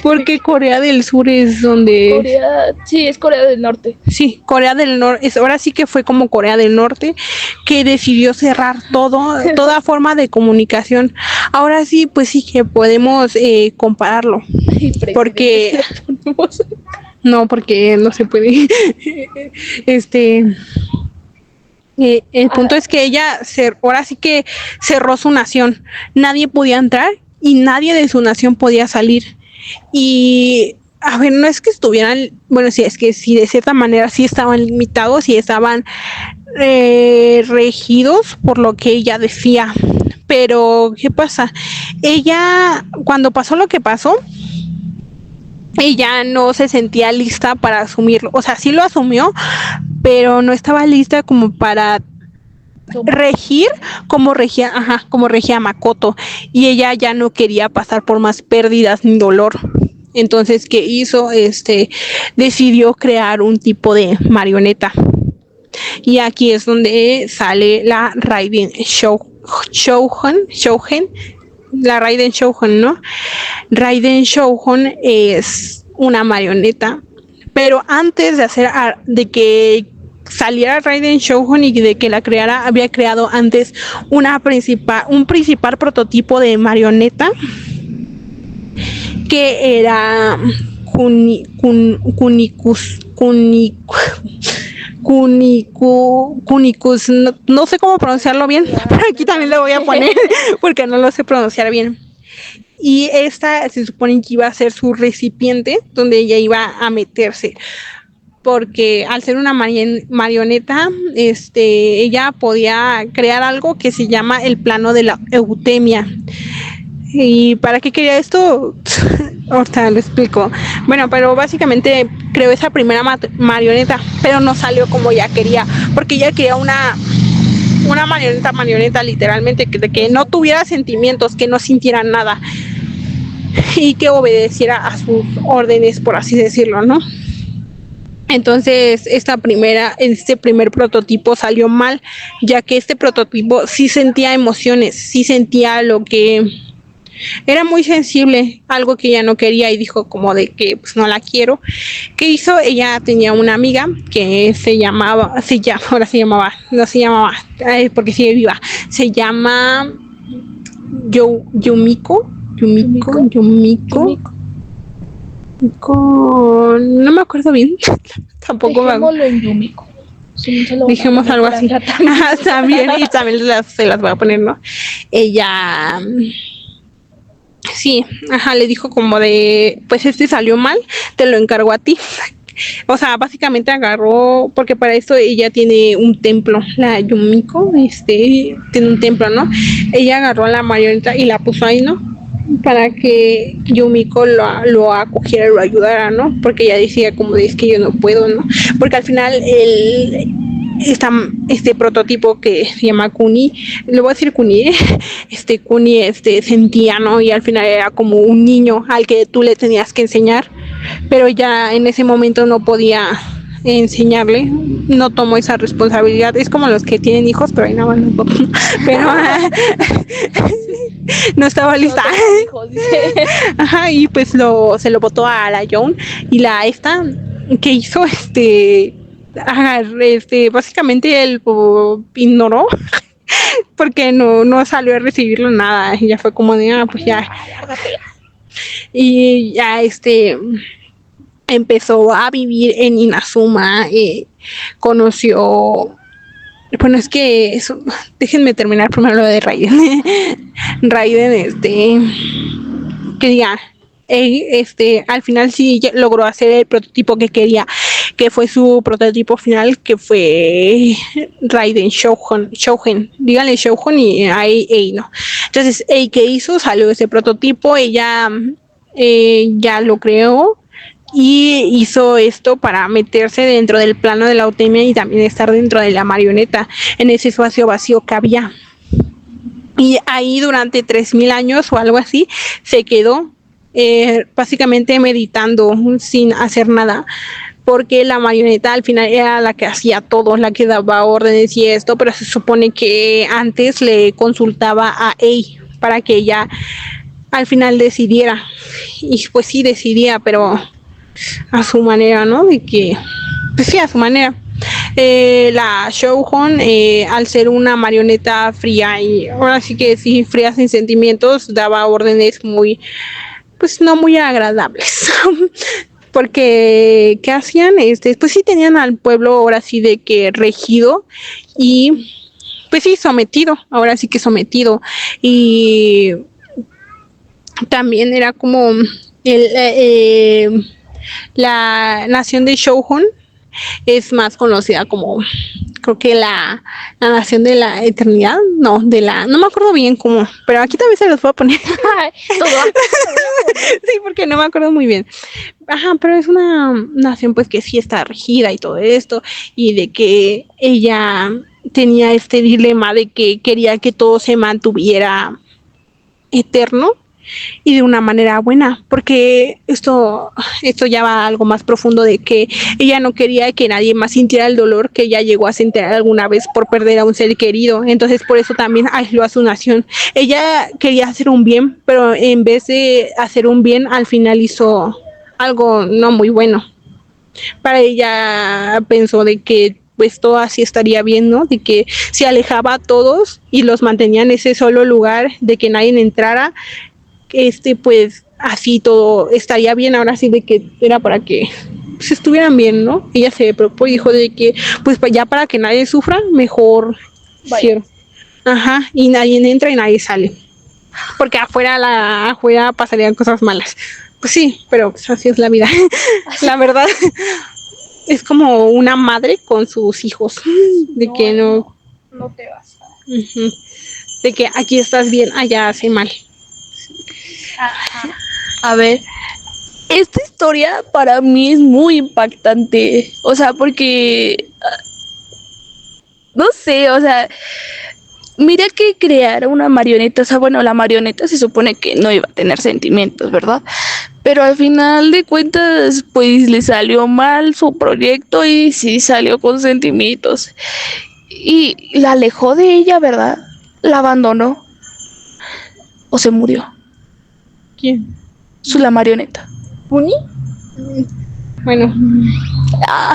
porque Corea del Sur es donde sí, es Corea del Norte. Sí, Corea del Norte, ahora sí que fue como Corea del Norte, que decidió cerrar toda forma de comunicación. Ahora sí, pues sí que podemos compararlo, porque no, porque no se puede. El punto es que ella ahora sí que cerró su nación. Nadie podía entrar y nadie de su nación podía salir. Y a ver, no es que estuvieran, bueno, sí, es que sí, de cierta manera sí estaban limitados y estaban regidos por lo que ella decía. Pero, ¿qué pasa? Ella, cuando pasó lo que pasó, ella no se sentía lista para asumirlo. O sea, sí lo asumió, pero no estaba lista como para regir como regía Makoto, y ella ya no quería pasar por más pérdidas ni dolor. Entonces, ¿qué hizo? Decidió crear un tipo de marioneta. Y aquí es donde sale la Raiden Shounen, la Raiden Shounen, ¿no? Raiden Shounen es una marioneta, pero antes de que saliera Raiden Shogun y de que la creara, había creado antes un principal prototipo de marioneta que era Kunicus, no sé cómo pronunciarlo bien, pero aquí también lo voy a poner porque no lo sé pronunciar bien. Y esta se supone que iba a ser su recipiente donde ella iba a meterse, porque al ser una marioneta, ella podía crear algo que se llama el plano de la eutemia. ¿Y para qué quería esto? Ahorita lo explico. Bueno, pero básicamente creó esa primera marioneta, pero no salió como ella quería, porque ella quería una marioneta literalmente, que no tuviera sentimientos, que no sintiera nada y que obedeciera a sus órdenes, por así decirlo, ¿no? Entonces este primer prototipo salió mal, ya que este prototipo sí sentía emociones, sí sentía lo que era muy sensible, algo que ella no quería y dijo como de que pues no la quiero. ¿Qué hizo? Ella tenía una amiga que no se llamaba, porque sigue viva, se llama Yumiko, no me acuerdo bien, tampoco dejémoslo en Yumiko. Dijimos algo así. También, y también se las voy a poner, ¿no? Ella sí, le dijo como de, pues salió mal, te lo encargo a ti. O sea, básicamente agarró, porque para esto ella tiene un templo, la Yumiko, tiene un templo, ¿no? Ella agarró a la marioneta y la puso ahí, ¿no? Para que Yumiko lo acogiera y lo ayudara, ¿no? Porque ella decía como de, es que yo no puedo, ¿no? Porque al final este prototipo que se llama Kuni, le voy a decir Kuni, Kuni sentía, ¿no? Y al final era como un niño al que tú le tenías que enseñar, pero ya en ese momento no podía enseñarle, no tomó esa responsabilidad. Es como los que tienen hijos, pero ahí nada más pero no estaba lista. Y pues se lo botó a la Joan y la esta que hizo básicamente él ignoró porque no salió a recibirlo nada. Ella fue como de pues ya. Y ya empezó a vivir en Inazuma, conoció, bueno, es que eso, déjenme terminar primero lo de Raiden. Raiden, que diga, al final sí logró hacer el prototipo que quería, que fue su prototipo final, que fue Raiden Shogun, díganle Shogun y ahí no. Entonces, ¿qué hizo? Salió ese prototipo, ella ya lo creó y hizo esto para meterse dentro del plano de la eutemia y también estar dentro de la marioneta, en ese espacio vacío que había. Y ahí durante 3000 años o algo así se quedó, básicamente meditando sin hacer nada, porque la marioneta al final era la que hacía todo, la que daba órdenes y esto, pero se supone que antes le consultaba a Ei para que ella al final decidiera, y pues sí decidía, pero a su manera, ¿no? De que, pues sí, a su manera. La Shogun, al ser una marioneta fría y ahora sí que sí, fría sin sentimientos, daba órdenes muy, pues no muy agradables. Porque, ¿qué hacían? Pues sí tenían al pueblo ahora sí de que regido y pues sí sometido, ahora sí que sometido. Y también era como la nación de Shogun es más conocida como, creo que la nación de la eternidad, no me acuerdo bien cómo, pero aquí también se los voy a poner. Sí, porque no me acuerdo muy bien. Pero es una nación pues que sí está regida y todo esto, y de que ella tenía este dilema de que quería que todo se mantuviera eterno y de una manera buena, porque esto ya va a algo más profundo, de que ella no quería que nadie más sintiera el dolor que ella llegó a sentir alguna vez por perder a un ser querido. Entonces por eso también aisló a su nación. Ella quería hacer un bien, pero en vez de hacer un bien, al final hizo algo no muy bueno. Para ella pensó de que pues todo así estaría bien, ¿no? De que se alejaba a todos y los mantenía en ese solo lugar, de que nadie entrara, pues así todo estaría bien. Ahora sí, de que era para que pues, estuvieran bien, ¿no? Ella se dijo de que pues ya para que nadie sufra, mejor cierro. Ajá, y nadie entra y nadie sale, porque afuera pasarían cosas malas. Pues sí, pero pues así es la vida. La verdad es como una madre con sus hijos, de no, que no te vas. Uh-huh. De que aquí estás bien, allá hace mal. Ajá. A ver, esta historia para mí es muy impactante, o sea, porque no sé, o sea, mira que crear una marioneta, o sea, bueno, la marioneta se supone que no iba a tener sentimientos, ¿verdad? Pero al final de cuentas, pues le salió mal su proyecto y sí salió con sentimientos. Y la alejó de ella, ¿verdad? La abandonó. ¿O se murió? ¿Quién? La marioneta. ¿Kuni? Bueno,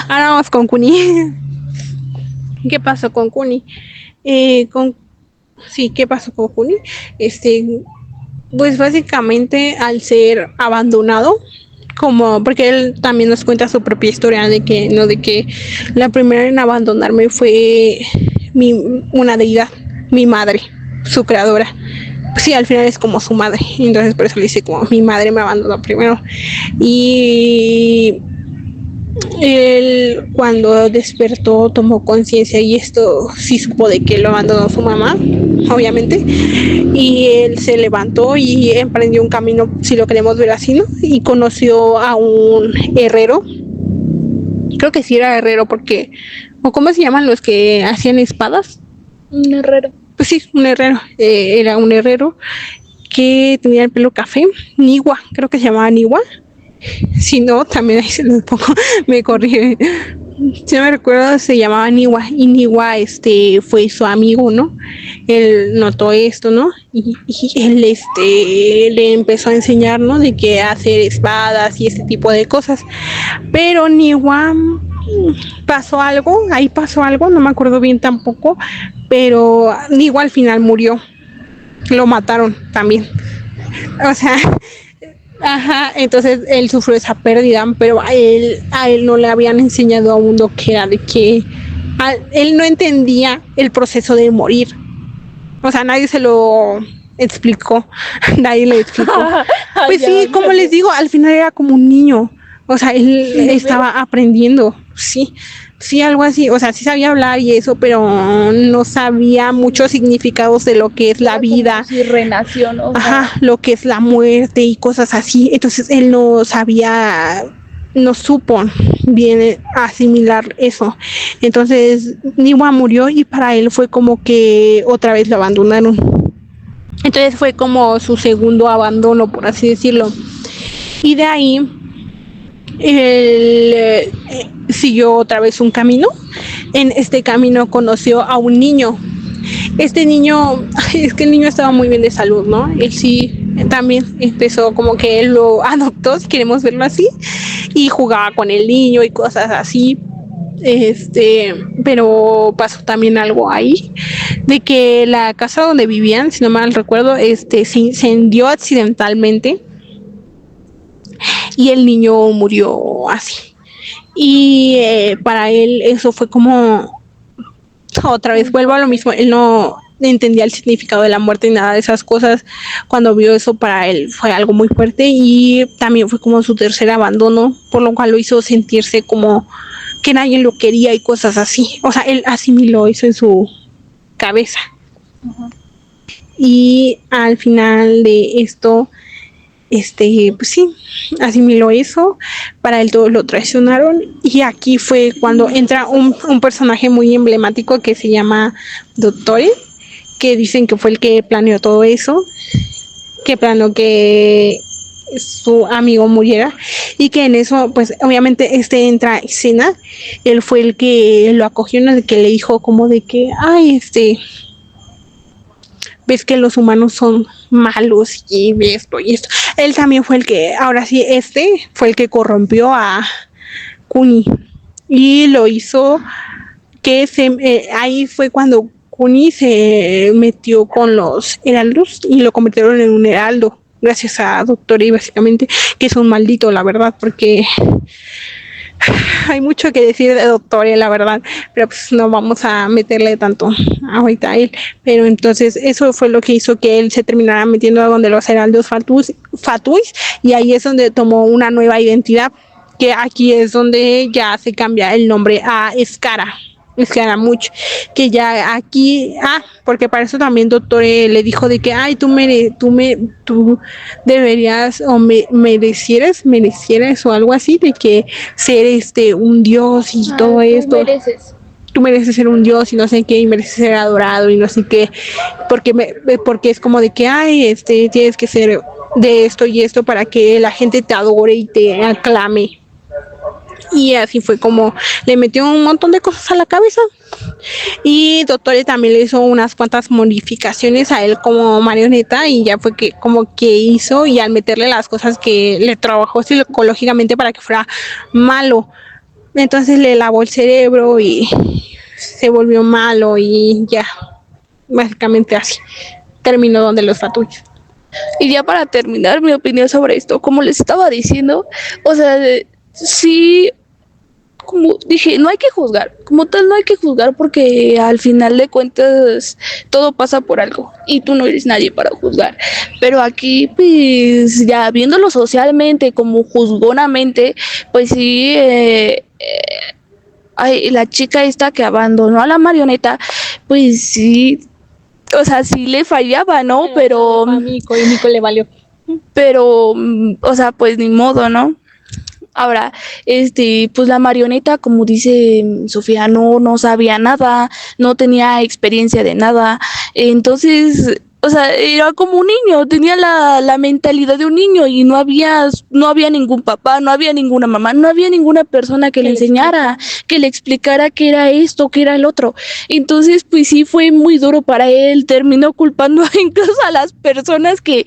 ahora vamos con Kuni. ¿Qué pasó con Kuni? ¿Qué pasó con Kuni? Pues básicamente al ser abandonado, como porque él también nos cuenta su propia historia de que la primera en abandonarme fue una deidad, mi madre, su creadora. Pues sí, al final es como su madre, entonces por eso le dice como mi madre me abandonó primero. Y él cuando despertó tomó conciencia y esto sí supo de que lo abandonó su mamá, obviamente, y él se levantó y emprendió un camino, si lo queremos ver así, ¿no? Y conoció a un herrero, creo que sí era herrero porque, o cómo se llaman los que hacían espadas. Un herrero. Pues sí, un herrero, era un herrero que tenía el pelo café, Niwa, creo que se llamaba Niwa. Si no, también ahí se los pongo, me corrige. Si no me recuerdo, se llamaba Niwa, y Niwa fue su amigo, ¿no? Él notó esto, ¿no? Y él le empezó a enseñar, ¿no? De que hacer espadas y este tipo de cosas. Pero Niwa pasó algo, no me acuerdo bien tampoco, pero Niwa al final murió. Lo mataron también. O sea, ajá, entonces él sufrió esa pérdida, pero a él no le habían enseñado aún lo que era de que él no entendía el proceso de morir. O sea, nadie se lo explicó, nadie le explicó. Pues sí, como les digo, al final era como un niño. O sea, él estaba aprendiendo, sí, algo así. O sea, sí sabía hablar y eso, pero no sabía muchos significados de lo que es la vida. Si renació, ¿no? Ajá, lo que es la muerte y cosas así. Entonces él no supo bien asimilar eso. Entonces Niwa murió y para él fue como que otra vez lo abandonaron. Entonces fue como su segundo abandono, por así decirlo. Y de ahí él siguió otra vez un camino. En este camino conoció a un niño. Este niño, es que el niño estaba muy bien de salud, ¿no? Él sí también empezó como que él lo adoptó, si queremos verlo así, y jugaba con el niño y cosas así. Pero pasó también algo ahí, de que la casa donde vivían, si no mal recuerdo, se incendió accidentalmente y el niño murió así. Y para él eso fue como otra vez vuelvo a lo mismo, él no entendía el significado de la muerte ni nada de esas cosas. Cuando vio eso, para él fue algo muy fuerte y también fue como su tercer abandono, por lo cual lo hizo sentirse como que nadie lo quería y cosas así. O sea, él asimiló eso en su cabeza. Uh-huh. Y al final de esto, pues sí, asimiló eso, para él todos lo traicionaron y aquí fue cuando entra un personaje muy emblemático que se llama Dottore, que dicen que fue el que planeó todo eso, que planeó que su amigo muriera y que en eso pues obviamente entra a escena. Él fue el que lo acogió, que le dijo como de que ves que los humanos son malos y esto y esto. Él también fue el que, ahora sí, fue el que corrompió a Kuni y lo hizo que ahí fue cuando Kuni se metió con los heraldos y lo convirtieron en un heraldo, gracias a Doctor Y, básicamente, que es un maldito, la verdad, porque hay mucho que decir de Doctor Y, la verdad, pero pues no vamos a meterle tanto ahorita a él. Pero entonces eso fue lo que hizo que él se terminara metiendo a donde los heraldos Fatuis, y ahí es donde tomó una nueva identidad, que aquí es donde ya se cambia el nombre a Escaramuch, que ya aquí, porque para eso también Doctor le dijo de que, ay, tú deberías o merecieras o algo así, de que ser un dios y todo esto. Tú mereces ser un dios y no sé qué, y mereces ser adorado y no sé qué, porque es como de que, ay, tienes que ser de esto y esto para que la gente te adore y te aclame. Y así fue como le metió un montón de cosas a la cabeza. Y Doctor también le hizo unas cuantas modificaciones a él como marioneta, y ya fue que como que hizo, y al meterle las cosas que le trabajó psicológicamente para que fuera malo, entonces le lavó el cerebro y se volvió malo, y ya básicamente así terminó donde los Fatuyos. Y ya para terminar mi opinión sobre esto, como les estaba diciendo, o sea, sí, como dije, no hay que juzgar, como tal no hay que juzgar, porque al final de cuentas todo pasa por algo y tú no eres nadie para juzgar. Pero aquí, pues ya viéndolo socialmente, como juzgonamente, pues sí, la chica esta que abandonó a la marioneta, pues sí, o sea, sí le fallaba, ¿no? Pero a Mico, y Mico le valió. Pero, o sea, pues ni modo, ¿no? Ahora, pues la marioneta, como dice Sofía, no sabía nada, no tenía experiencia de nada, entonces, o sea, era como un niño, tenía la mentalidad de un niño, y no había ningún papá, no había ninguna mamá, no había ninguna persona que le enseñara, que le explicara qué era esto, qué era el otro. Entonces, pues sí fue muy duro para él, terminó culpando incluso a las personas que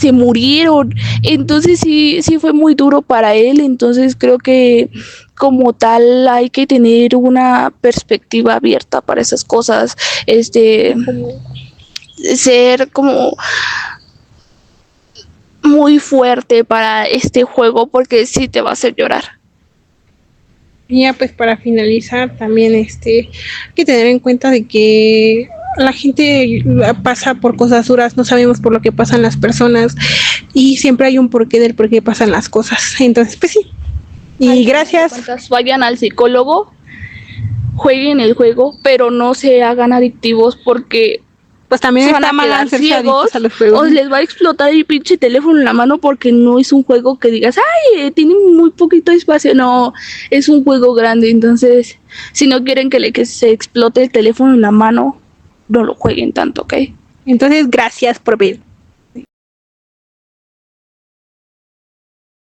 se murieron. Entonces sí fue muy duro para él. Entonces creo que como tal hay que tener una perspectiva abierta para esas cosas, ser como muy fuerte para este juego, porque sí te va a hacer llorar. Y ya pues para finalizar también hay que tener en cuenta de que la gente pasa por cosas duras, no sabemos por lo que pasan las personas, y siempre hay un porqué del por qué pasan las cosas. Entonces pues sí, y gracias. Vayan al psicólogo, jueguen el juego, pero no se hagan adictivos, porque pues también se van está a mal quedar hacerse ciegos, a los juegos. o les va a explotar el pinche teléfono en la mano, porque no es un juego que digas, ay, tiene muy poquito espacio, no, es un juego grande. Entonces, si no quieren que se explote el teléfono en la mano, no lo jueguen tanto, ¿ok? Entonces, gracias por ver.